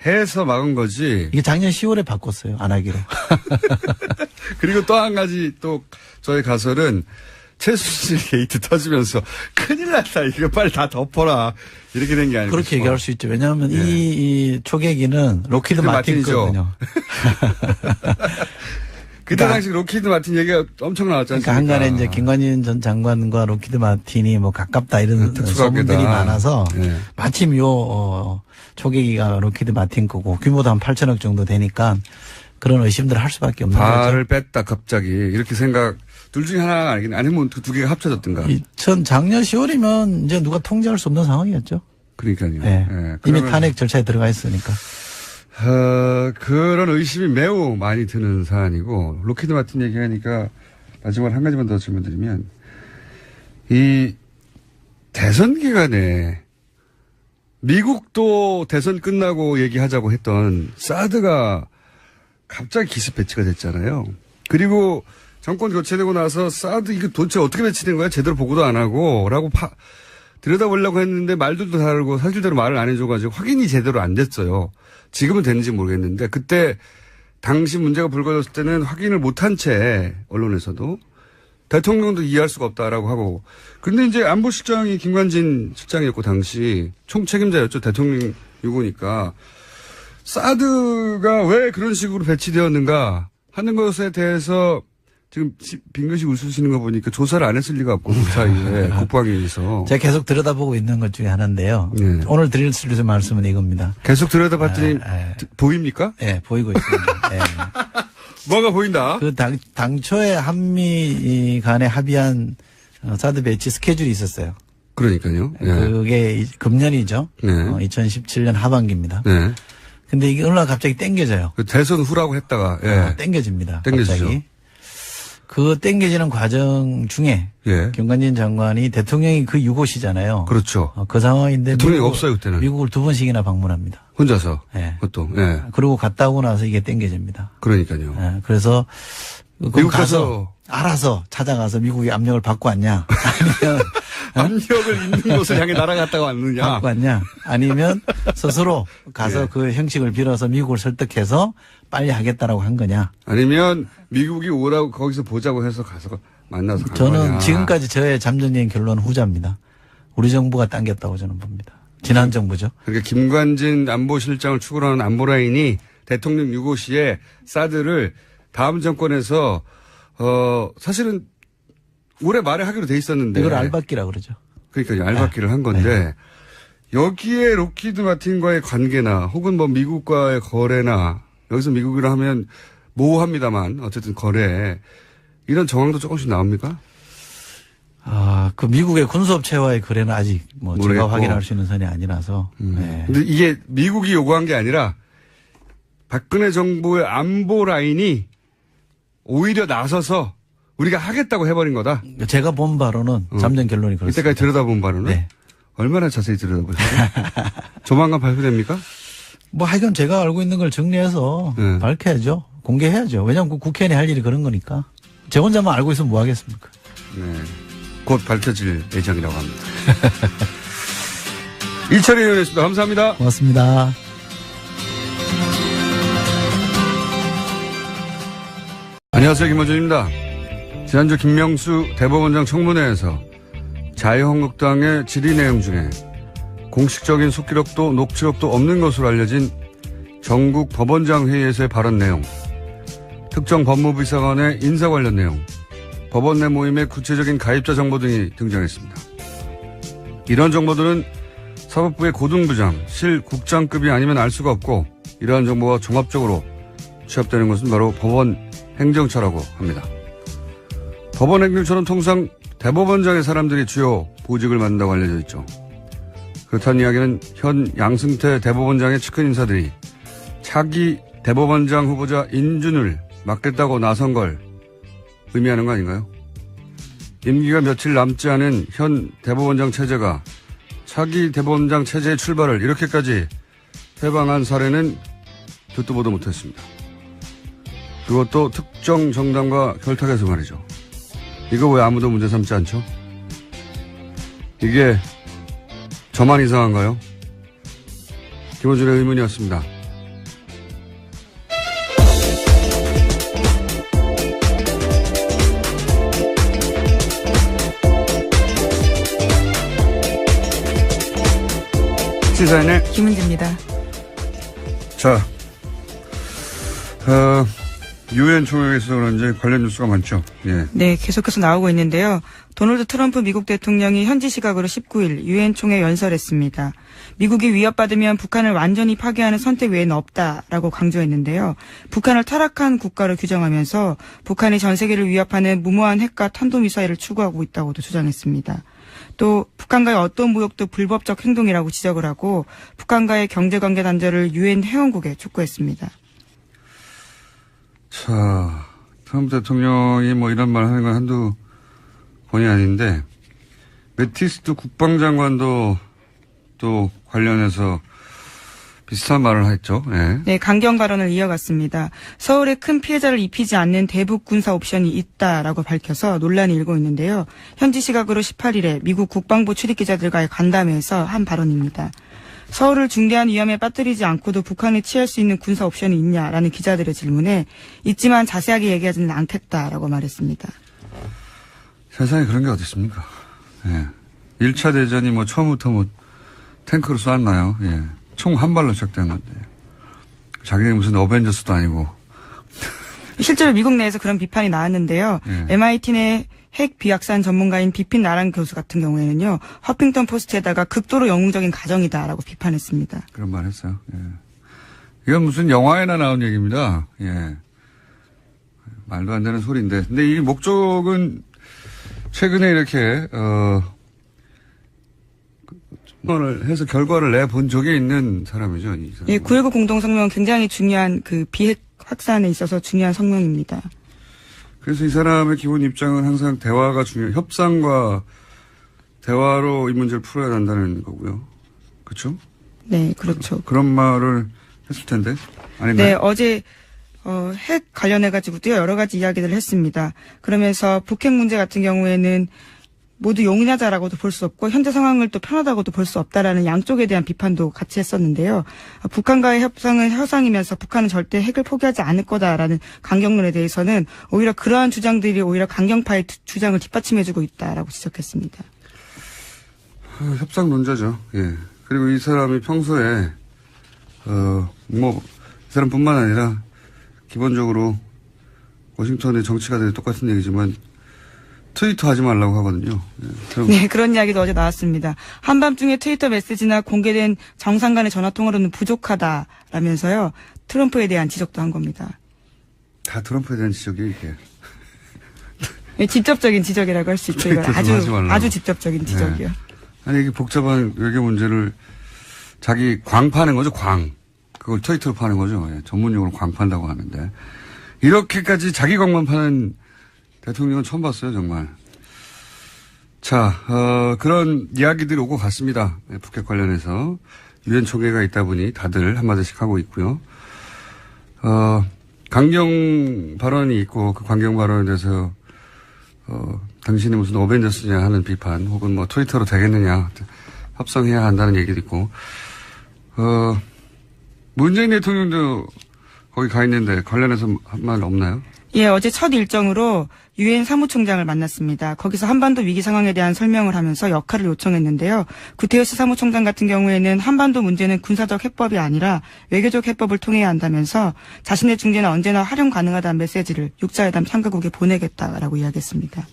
해서 막은 거지. 이게 작년 10월에 바꿨어요. 안 하기로. 그리고 또 한 가지 또 저희 가설은 최순실 게이트 터지면서 큰일 났다. 이거 빨리 다 덮어라. 이렇게 된 게 아니고. 그렇게 얘기할 수 있죠. 왜냐하면 이 초계기는 로키드 마틴 거거든요. 그때 당시 로키드 마틴 얘기가 엄청 나왔지 않습니까? 그러니까 한간에 이제 김관진 전 장관과 로키드 마틴이 뭐 가깝다 이런 소문들이 많아서 마침 초계기가 로키드 마틴 거고 규모도 한 8천억 정도 되니까 그런 의심들을 할 수밖에 없는 거죠. 발을 뺐다 갑자기 이렇게 생각 둘 중에 하나가 아니면 두 개가 합쳐졌든가. 작년 10월이면 이제 누가 통제할 수 없는 상황이었죠. 그러니까요. 네. 이미 탄핵 절차에 들어가 있으니까. 그런 의심이 매우 많이 드는 사안이고 로키드 마틴 얘기하니까 마지막으로 한 가지만 더 질문드리면 이 대선 기간에 미국도 대선 끝나고 얘기하자고 했던 사드가 갑자기 기습 배치가 됐잖아요. 그리고 정권 교체되고 나서 사드 이거 도대체 어떻게 배치된 거야? 제대로 보고도 안 하고 라고 들여다보려고 했는데 말들도 다르고 사실대로 말을 안 해줘가지고 확인이 제대로 안 됐어요. 지금은 됐는지 모르겠는데 그때 당시 문제가 불거졌을 때는 확인을 못한 채 언론에서도 대통령도 이해할 수가 없다라고 하고 그런데 이제 안보실장이 김관진 실장이었고 당시 총책임자였죠. 대통령 유고니까 사드가 왜 그런 식으로 배치되었는가 하는 것에 대해서 지금 빙긋이 웃으시는 거 보니까 조사를 안 했을 리가 없고 그 사이에 국방위에서 제가 계속 들여다보고 있는 것 중에 하나인데요. 네. 오늘 드릴 수 있는 말씀은 이겁니다. 계속 들여다봤더니 보입니까? 네, 보이고 있습니다. 네. 뭐가 보인다? 그 당초에 한미 간에 합의한 사드 배치 스케줄이 있었어요. 그러니까요. 네. 그게 금년이죠. 네. 2017년 하반기입니다. 네. 근데 이게 어느 날 갑자기 땡겨져요. 그 대선 후라고 했다가 땡겨집니다. 땡겨지죠. 갑자기. 그 땡겨지는 과정 중에 예. 김관진 장관이 대통령이 그 6호시잖아요. 그렇죠. 그 상황인데 대통령이 없어요, 그때는. 미국을 2번씩이나 방문합니다. 혼자서. 예. 그것도. 예. 그리고 갔다 오고 나서 이게 땡겨집니다. 그러니까요. 예. 그래서 미국 가서 알아서 찾아가서 미국의 압력을 받고 왔냐? 아니면 압력을 있는 곳을 향해 날아갔다가 왔느냐? 받고 왔냐? 아니면 스스로 가서 예. 그 형식을 빌어서 미국을 설득해서 빨리 하겠다라고 한 거냐? 아니면 미국이 오라고 거기서 보자고 해서 가서 만나서 간 저는 거냐? 지금까지 저의 잠정적인 결론은 후자입니다. 우리 정부가 당겼다고 저는 봅니다. 지난 정부죠. 그러니까 김관진 안보실장을 추구하는 안보라인이 대통령 6호시에 사드를 다음 정권에서 사실은 올해 말에 하기로 돼 있었는데 이걸 알박기라 그러죠. 그러니까 알박기를 한 건데 여기에 록히드 마틴과의 관계나 혹은 뭐 미국과의 거래나 여기서 미국이라 하면 모호합니다만 어쨌든 거래 이런 정황도 조금씩 나옵니까? 그 미국의 군수업체와의 거래는 아직 뭐 제가 모르겠고. 확인할 수 있는 선이 아니라서. 네. 근데 이게 미국이 요구한 게 아니라 박근혜 정부의 안보 라인이 오히려 나서서 우리가 하겠다고 해버린 거다. 제가 본 바로는 잠정 결론이 그렇습니다. 이때까지 들여다본 바로는 네. 얼마나 자세히 들여다보세요? 조만간 발표됩니까? 뭐 하여간 제가 알고 있는 걸 정리해서 네. 밝혀야죠. 공개해야죠. 왜냐하면 국회의원이 할 일이 그런 거니까. 제 혼자만 알고 있으면 뭐 하겠습니까? 네. 곧 밝혀질 예정이라고 합니다. 이철희 의원이었습니다. 감사합니다. 고맙습니다. 안녕하세요. 김원준입니다. 지난주 김명수 대법원장 청문회에서 자유한국당의 질의 내용 중에 공식적인 속기록도 녹취록도 없는 것으로 알려진 전국 법원장 회의에서의 발언 내용, 특정 법무부 비서관의 인사 관련 내용, 법원 내 모임의 구체적인 가입자 정보 등이 등장했습니다. 이런 정보들은 사법부의 고등부장, 실국장급이 아니면 알 수가 없고 이러한 정보가 종합적으로 취합되는 것은 바로 법원 행정처라고 합니다. 법원 행정처는 통상 대법원장의 사람들이 주요 보직을 맡는다고 알려져 있죠. 그렇다는 이야기는 현 양승태 대법원장의 측근 인사들이 차기 대법원장 후보자 인준을 맡겠다고 나선 걸 의미하는 거 아닌가요? 임기가 며칠 남지 않은 현 대법원장 체제가 차기 대법원장 체제의 출발을 이렇게까지 해방한 사례는 듣도 보도 못했습니다. 그것도 특정 정당과 결탁해서 말이죠. 이거 왜 아무도 문제 삼지 않죠? 이게 저만 이상한가요? 김원준의 의문이었습니다. 시사인의 김은지입니다. 자, 유엔 총회에서 그런지 관련 뉴스가 많죠. 예. 네, 계속해서 나오고 있는데요. 도널드 트럼프 미국 대통령이 현지 시각으로 19일 유엔 총회 연설했습니다. 미국이 위협받으면 북한을 완전히 파괴하는 선택 외에는 없다라고 강조했는데요. 북한을 타락한 국가로 규정하면서 북한이 전 세계를 위협하는 무모한 핵과 탄도미사일을 추구하고 있다고도 주장했습니다. 또 북한과의 어떤 무역도 불법적 행동이라고 지적을 하고 북한과의 경제관계 단절을 유엔 회원국에 촉구했습니다. 자, 트럼프 대통령이 뭐 이런 말 하는 건 한두 번이 아닌데, 매티스도 국방장관도 또 관련해서 비슷한 말을 했죠. 예. 네, 강경 발언을 이어갔습니다. 서울에 큰 피해자를 입히지 않는 대북 군사 옵션이 있다라고 밝혀서 논란이 일고 있는데요. 현지 시각으로 18일에 미국 국방부 출입기자들과의 간담회에서 한 발언입니다. 서울을 중대한 위험에 빠뜨리지 않고도 북한이 취할 수 있는 군사 옵션이 있냐라는 기자들의 질문에 있지만 자세하게 얘기하지는 않겠다라고 말했습니다. 세상에 그런 게 어디 있습니까? 예. 1차 대전이 뭐 처음부터 뭐 탱크로 쐈나요? 예. 총 한 발로 시작된 건데. 자기네 무슨 어벤져스도 아니고. 실제로 미국 내에서 그런 비판이 나왔는데요. 예. MIT 내 핵 비약산 전문가인 비핀 나란 교수 같은 경우에는요. 허핑턴 포스트에다가 극도로 영웅적인 가정이다라고 비판했습니다. 그런 말 했어요. 예. 이건 무슨 영화에나 나온 얘기입니다. 예. 말도 안 되는 소리인데. 근데 이 목적은 최근에 이렇게, 을 해서 결과를 내본 적이 있는 사람이죠. 이 사람은. 예, 9.19 공동성명은 굉장히 중요한 그 비핵 확산에 있어서 중요한 성명입니다. 그래서 이 사람의 기본 입장은 항상 대화가 협상과 대화로 이 문제를 풀어야 한다는 거고요. 그렇죠? 네, 그렇죠. 그런 말을 했을 텐데. 아닌가요? 네, 어제 핵 관련해가지고도 여러 가지 이야기를 했습니다. 그러면서 북핵 문제 같은 경우에는 모두 용인하자라고도 볼 수 없고 현재 상황을 또 편하다고도 볼 수 없다라는 양쪽에 대한 비판도 같이 했었는데요. 북한과의 협상은 협상이면서 북한은 절대 핵을 포기하지 않을 거다라는 강경론에 대해서는 오히려 그러한 주장들이 오히려 강경파의 주장을 뒷받침해주고 있다라고 지적했습니다. 협상 논자죠. 예. 그리고 이 사람이 평소에 이 사람뿐만 아니라 기본적으로 워싱턴의 정치가들이 똑같은 얘기지만 트위터 하지 말라고 하거든요. 예. 네, 그런 이야기도 어제 나왔습니다. 한밤중에 트위터 메시지나 공개된 정상 간의 전화통화로는 부족하다라면서요. 트럼프에 대한 지적도 한 겁니다. 다 트럼프에 대한 지적이 이게. 네, 직접적인 지적이라고 할 수 있죠. 이걸 아주 직접적인 지적이요. 네. 아니 이게 복잡한 외교 문제를 자기 광 파는 거죠. 광. 그걸 트위터로 파는 거죠. 예, 전문용어로 광 판다고 하는데 이렇게까지 자기 광만 파는 대통령은 처음 봤어요, 정말. 자, 그런 이야기들이 오고 갔습니다. 네, 북핵 관련해서. 유엔 총회가 있다 보니 다들 한마디씩 하고 있고요. 강경 발언이 있고 그 강경 발언에 대해서, 당신이 무슨 어벤져스냐 하는 비판 혹은 뭐 트위터로 되겠느냐 합성해야 한다는 얘기도 있고, 문재인 대통령도 거기 가 있는데 관련해서 한 말 없나요? 예, 어제 첫 일정으로 유엔 사무총장을 만났습니다. 거기서 한반도 위기 상황에 대한 설명을 하면서 역할을 요청했는데요. 구테르스 사무총장 같은 경우에는 한반도 문제는 군사적 해법이 아니라 외교적 해법을 통해야 한다면서 자신의 중재는 언제나 활용 가능하다는 메시지를 6자회담 참가국에 보내겠다라고 이야기했습니다.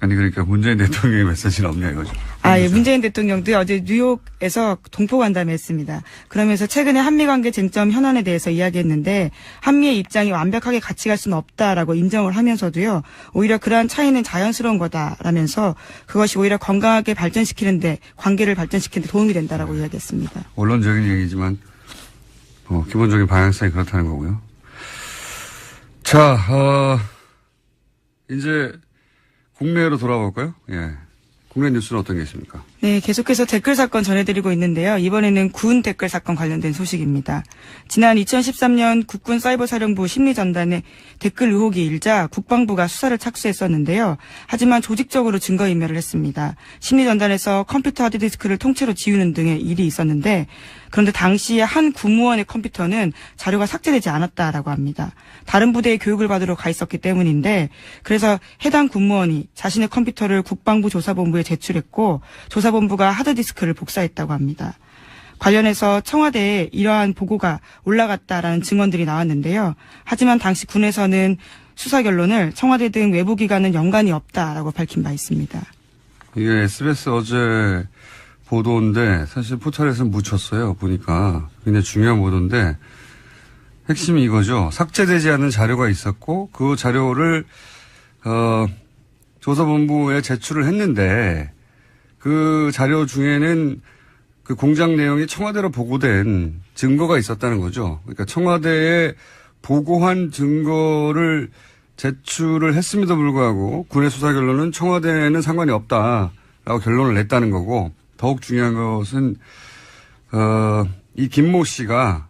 아니 그러니까 문재인 대통령의 메시지는 없냐 이거죠. 예, 문재인 대통령도 어제 뉴욕에서 동포간담회 했습니다. 그러면서 최근에 한미관계 쟁점 현안에 대해서 이야기했는데 한미의 입장이 완벽하게 같이 갈 수는 없다라고 인정을 하면서도요. 오히려 그러한 차이는 자연스러운 거다라면서 그것이 오히려 건강하게 발전시키는데 관계를 발전시키는 데 도움이 된다라고 이야기했습니다. 원론적인 얘기지만 기본적인 방향성이 그렇다는 거고요. 자, 이제 국내로 돌아볼까요? 예. 국내 뉴스는 어떤 게 있습니까? 네, 계속해서 댓글 사건 전해드리고 있는데요. 이번에는 군 댓글 사건 관련된 소식입니다. 지난 2013년 국군 사이버사령부 심리전단에 댓글 의혹이 일자 국방부가 수사를 착수했었는데요. 하지만 조직적으로 증거인멸을 했습니다. 심리전단에서 컴퓨터 하드디스크를 통째로 지우는 등의 일이 있었는데 그런데 당시에 한 군무원의 컴퓨터는 자료가 삭제되지 않았다라고 합니다. 다른 부대의 교육을 받으러 가 있었기 때문인데 그래서 해당 군무원이 자신의 컴퓨터를 국방부 조사본부에 제출했고 조사본부가 하드디스크를 복사했다고 합니다. 관련해서 청와대에 이러한 보고가 올라갔다라는 증언들이 나왔는데요. 하지만 당시 군에서는 수사 결론을 청와대 등 외부기관은 연관이 없다라고 밝힌 바 있습니다. 이게 SBS 어제 보도인데 사실 포털에서 묻혔어요. 보니까 굉장히 중요한 보도인데 핵심이 이거죠. 삭제되지 않은 자료가 있었고 그 자료를 조사본부에 제출을 했는데 그 자료 중에는 그 공작 내용이 청와대로 보고된 증거가 있었다는 거죠. 그러니까 청와대에 보고한 증거를 제출을 했음에도 불구하고 군의 수사 결론은 청와대에는 상관이 없다라고 결론을 냈다는 거고 더욱 중요한 것은 이 김모 씨가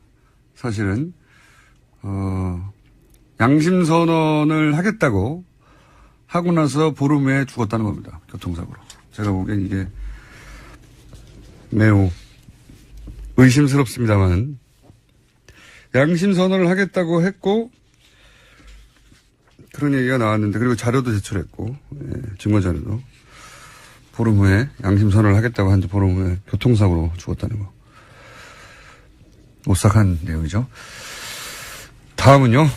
사실은 양심 선언을 하겠다고 하고 나서 보름 후에 죽었다는 겁니다. 교통사고로. 제가 보기엔 이게 매우 의심스럽습니다만 양심 선언을 하겠다고 했고 그런 얘기가 나왔는데 그리고 자료도 제출했고 증거 자료도 보름 후에 양심 선언을 하겠다고 한 지 보름 후에 교통사고로 죽었다는 거. 오싹한 내용이죠. 다음은요.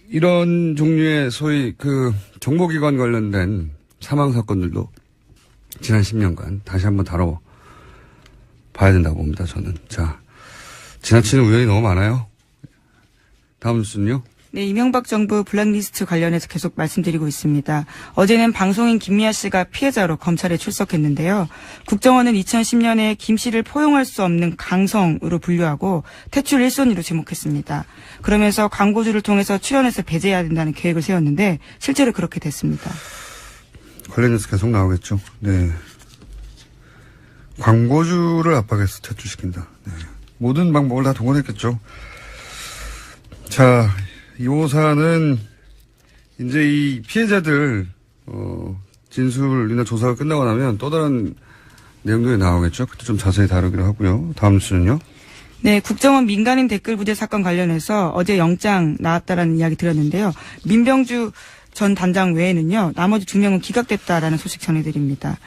이런 종류의 소위 그 정보기관 관련된 사망 사건들도 지난 10년간 다시 한번 다뤄봐야 된다고 봅니다. 저는. 자, 지나치는 우연이 너무 많아요. 다음 뉴스는요. 네, 이명박 정부 블랙리스트 관련해서 계속 말씀드리고 있습니다. 어제는 방송인 김미아 씨가 피해자로 검찰에 출석했는데요. 국정원은 2010년에 김 씨를 포용할 수 없는 강성으로 분류하고 퇴출 1순위로 지목했습니다. 그러면서 광고주를 통해서 출연해서 배제해야 된다는 계획을 세웠는데 실제로 그렇게 됐습니다. 관련해서 계속 나오겠죠. 네. 광고주를 압박해서 퇴출시킨다. 네. 모든 방법을 다 동원했겠죠. 자, 이 사안은 이제 이 피해자들 진술이나 조사가 끝나고 나면 또 다른 내용들이 나오겠죠. 그때 좀 자세히 다루기로 하고요. 다음 수는요. 네, 국정원 민간인 댓글 부재 사건 관련해서 어제 영장 나왔다라는 이야기 드렸는데요. 민병주 전 단장 외에는요, 나머지 2명은 기각됐다라는 소식 전해드립니다.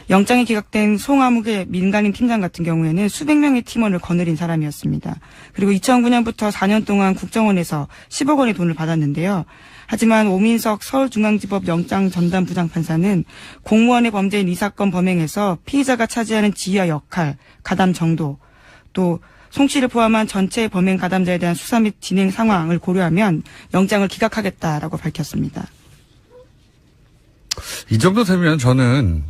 영장이 기각된 송아묵의 민간인 팀장 같은 경우에는 수백 명의 팀원을 거느린 사람이었습니다. 그리고 2009년부터 4년 동안 국정원에서 10억 원의 돈을 받았는데요. 하지만 오민석 서울중앙지법 영장 전담 부장판사는 공무원의 범죄인 이 사건 범행에서 피의자가 차지하는 지위와 역할, 가담 정도, 또 송 씨를 포함한 전체 범행 가담자에 대한 수사 및 진행 상황을 고려하면 영장을 기각하겠다라고 밝혔습니다. 이 정도 되면 저는,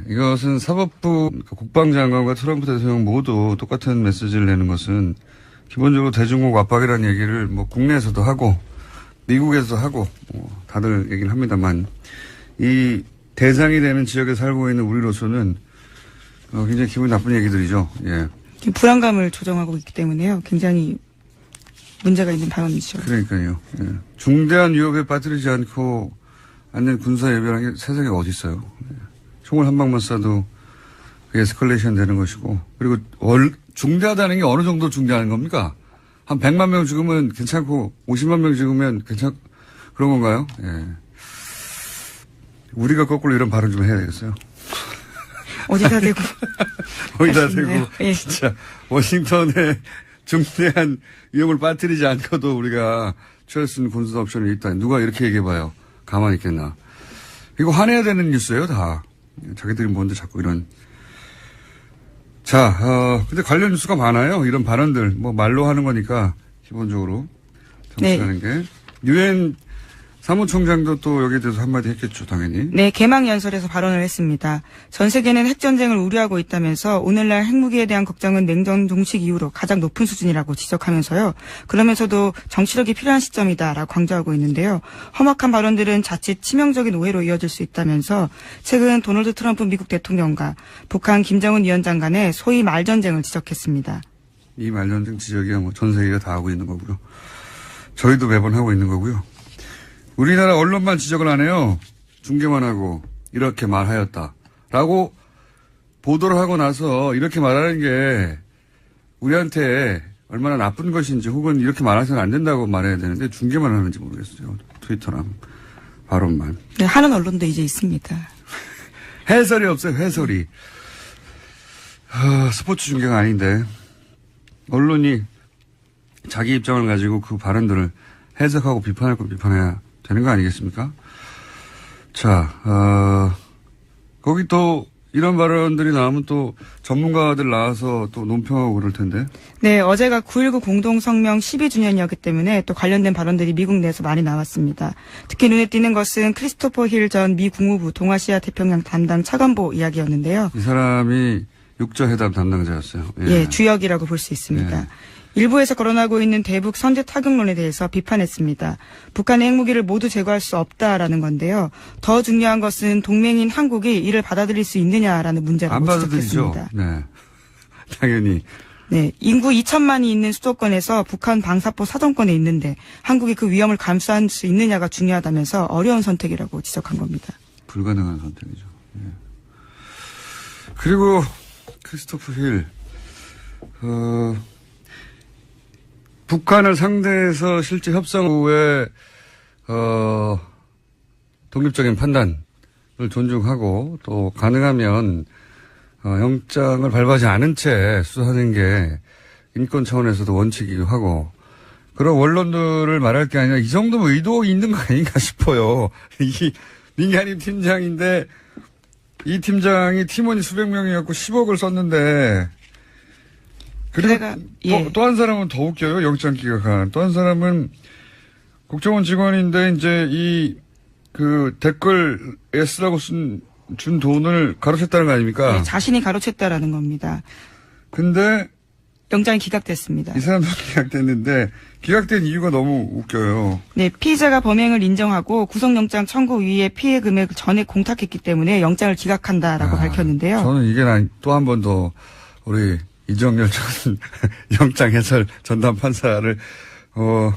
이것은 사법부, 국방장관과 트럼프 대통령 모두 똑같은 메시지를 내는 것은 기본적으로 대중국 압박이라는 얘기를 뭐 국내에서도 하고 미국에서도 하고 다들 얘기를 합니다만 이 대상이 되는 지역에 살고 있는 우리로서는 굉장히 기분이 나쁜 얘기들이죠. 예. 불안감을 조정하고 있기 때문에요. 굉장히 문제가 있는 발언이죠. 그러니까요. 예. 중대한 위협에 빠뜨리지 않고 않는 군사 예비라는 게 세상에 어디 있어요. 예. 총을 한 방만 쏴도 에스컬레이션 되는 것이고 그리고 중대하다는 게 어느 정도 중대한 겁니까? 한 100만 명 죽으면 괜찮고 50만 명 죽으면 그런 건가요? 예. 우리가 거꾸로 이런 발언 좀 해야 되겠어요. 어디다 대고. 어디다 대고. 예. 진짜 워싱턴에 중대한 위험을 빠뜨리지 않고도 우리가 취할 수 있는 군사 옵션이 있다. 누가 이렇게 얘기해봐요. 가만히 있겠나. 이거 화내야 되는 뉴스예요, 다. 자기들이 뭔데 자꾸 이런. 자, 근데 관련 뉴스가 많아요. 이런 발언들. 뭐 말로 하는 거니까 기본적으로 정치하는 게. 유엔 사무총장도 또 여기에 대해서 한마디 했겠죠, 당연히. 네, 개막 연설에서 발언을 했습니다. 전 세계는 핵전쟁을 우려하고 있다면서 오늘날 핵무기에 대한 걱정은 냉전 종식 이후로 가장 높은 수준이라고 지적하면서요. 그러면서도 정치력이 필요한 시점이다라고 강조하고 있는데요. 험악한 발언들은 자칫 치명적인 오해로 이어질 수 있다면서 최근 도널드 트럼프 미국 대통령과 북한 김정은 위원장 간의 소위 말전쟁을 지적했습니다. 이 말전쟁 지적이야 뭐 전 세계가 다 하고 있는 거고요. 저희도 매번 하고 있는 거고요. 우리나라 언론만 지적을 안 해요. 중계만 하고 이렇게 말하였다라고 보도를 하고 나서 이렇게 말하는 게 우리한테 얼마나 나쁜 것인지 혹은 이렇게 말해서는 안 된다고 말해야 되는데 중계만 하는지 모르겠어요. 트위터랑 발언만. 네, 하는 언론도 이제 있습니다. 해설이 없어요. 해설이. 스포츠 중계가 아닌데 언론이 자기 입장을 가지고 그 발언들을 해석하고 비판할 거 비판해야 되는 거 아니겠습니까? 자, 거기 또 이런 발언들이 나오면 또 전문가들 나와서 또 논평하고 그럴 텐데. 네, 어제가 9.19 공동성명 12주년이었기 때문에 또 관련된 발언들이 미국 내에서 많이 나왔습니다. 특히 눈에 띄는 것은 크리스토퍼 힐 전 미 국무부 동아시아 태평양 담당 차관보 이야기였는데요. 이 사람이 육자회담 담당자였어요. 예, 주역이라고 볼 수 있습니다. 예. 일부에서 거론하고 있는 대북 선제 타격론에 대해서 비판했습니다. 북한의 핵무기를 모두 제거할 수 없다라는 건데요. 더 중요한 것은 동맹인 한국이 이를 받아들일 수 있느냐라는 문제라고 안 받아들이죠. 지적했습니다. 네, 당연히. 네, 인구 2천만이 있는 수도권에서 북한 방사포 사정권에 있는데 한국이 그 위험을 감수할 수 있느냐가 중요하다면서 어려운 선택이라고 지적한 겁니다. 불가능한 선택이죠. 예. 그리고 크리스토프 힐, 북한을 상대해서 실제 협상 후에 독립적인 판단을 존중하고 또 가능하면 영장을 밟아지 않은 채 수사하는 게 인권 차원에서도 원칙이기도 하고 그런 원론들을 말할 게 아니라 이 정도면 의도 있는 거 아닌가 싶어요. 이 민간인 팀장인데 이 팀장이 팀원이 수백 명이었고 10억을 썼는데 그리고 예. 또 한 사람은 더 웃겨요. 영장 기각한. 또 한 사람은 국정원 직원인데 이제 댓글 S라고 준 돈을 가로챘다는 거 아닙니까? 네, 자신이 가로챘다라는 겁니다. 근데 영장이 기각됐습니다. 이 사람도 기각됐는데 기각된 이유가 너무 웃겨요. 네, 피의자가 범행을 인정하고 구속영장 청구 위에 피해 금액을 전액 공탁했기 때문에 영장을 기각한다라고 밝혔는데요. 저는 이게 또 한 번 더 우리 이정열 전 영장 해설 전담 판사를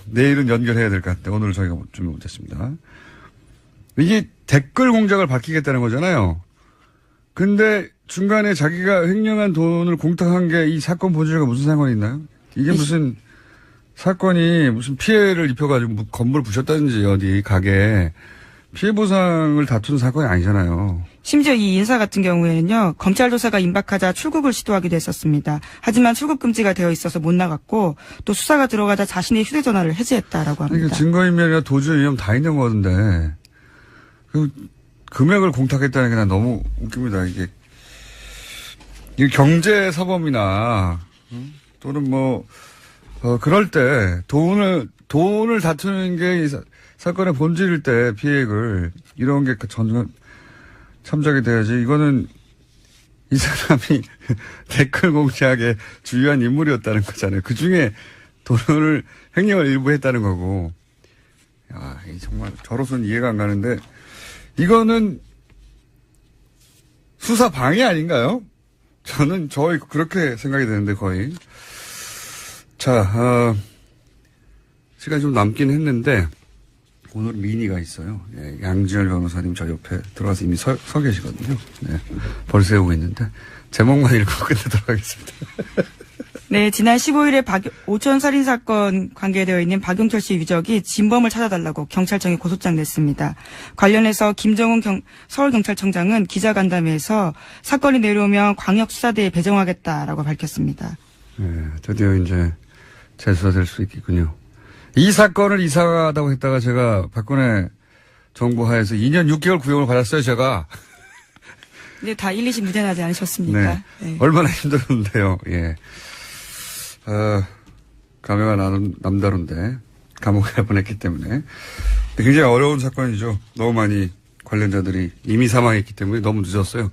내일은 연결해야 될 것 같아요. 오늘 저희가 준비 못했습니다. 이게 댓글 공작을 밝히겠다는 거잖아요. 근데 중간에 자기가 횡령한 돈을 공탁한 게 이 사건 본질과 무슨 상관이 있나요? 이게 무슨 사건이 무슨 피해를 입혀가지고 건물을 부셨다든지 어디 가게 피해 보상을 다투는 사건이 아니잖아요. 심지어 이 인사 같은 경우에는요, 검찰 조사가 임박하자 출국을 시도하기도 했었습니다. 하지만 출국 금지가 되어 있어서 못 나갔고, 또 수사가 들어가자 자신의 휴대전화를 해지했다라고 합니다. 그러니까 증거인멸이나 도주 위험 다 있는 거던데, 금액을 공탁했다는 게 난 너무 웃깁니다. 이게 경제 사범이나, 또는 그럴 때, 돈을 다투는 게 이 사건의 본질일 때 피해액을, 이런 게 참작이 돼야지. 이거는 이 사람이 댓글 공작에 주요한 인물이었다는 거잖아요. 그 중에 돈을 횡령을 일부 했다는 거고. 야, 정말 저로서는 이해가 안 가는데, 이거는 수사 방해 아닌가요? 저는 그렇게 생각이 되는데, 거의. 자, 시간이 좀 남긴 했는데, 오늘 미니가 있어요. 예, 양지열 변호사님 저 옆에 들어와서 이미 서 계시거든요. 네, 벌 세우고 있는데, 제목만 읽고 끝내도록 하겠습니다. 네, 지난 15일에 오천 살인 사건 관계되어 있는 박용철 씨 유족이 진범을 찾아달라고 경찰청에 고소장 냈습니다. 관련해서 김정은 서울경찰청장은 기자간담회에서 사건이 내려오면 광역수사대에 배정하겠다라고 밝혔습니다. 네, 드디어 이제 재수사될 수 있겠군요. 이 사건을 이상하다고 했다가 제가 박근혜 정부 하에서 2년 6개월 구형을 받았어요, 제가. 네, 다 1, 2심 무죄 나지 않으셨습니까? 네. 네. 얼마나 힘들었는데요, 예. 감회가 남다른데, 감옥에 보냈기 때문에. 굉장히 어려운 사건이죠. 너무 많이 관련자들이 이미 사망했기 때문에 너무 늦었어요.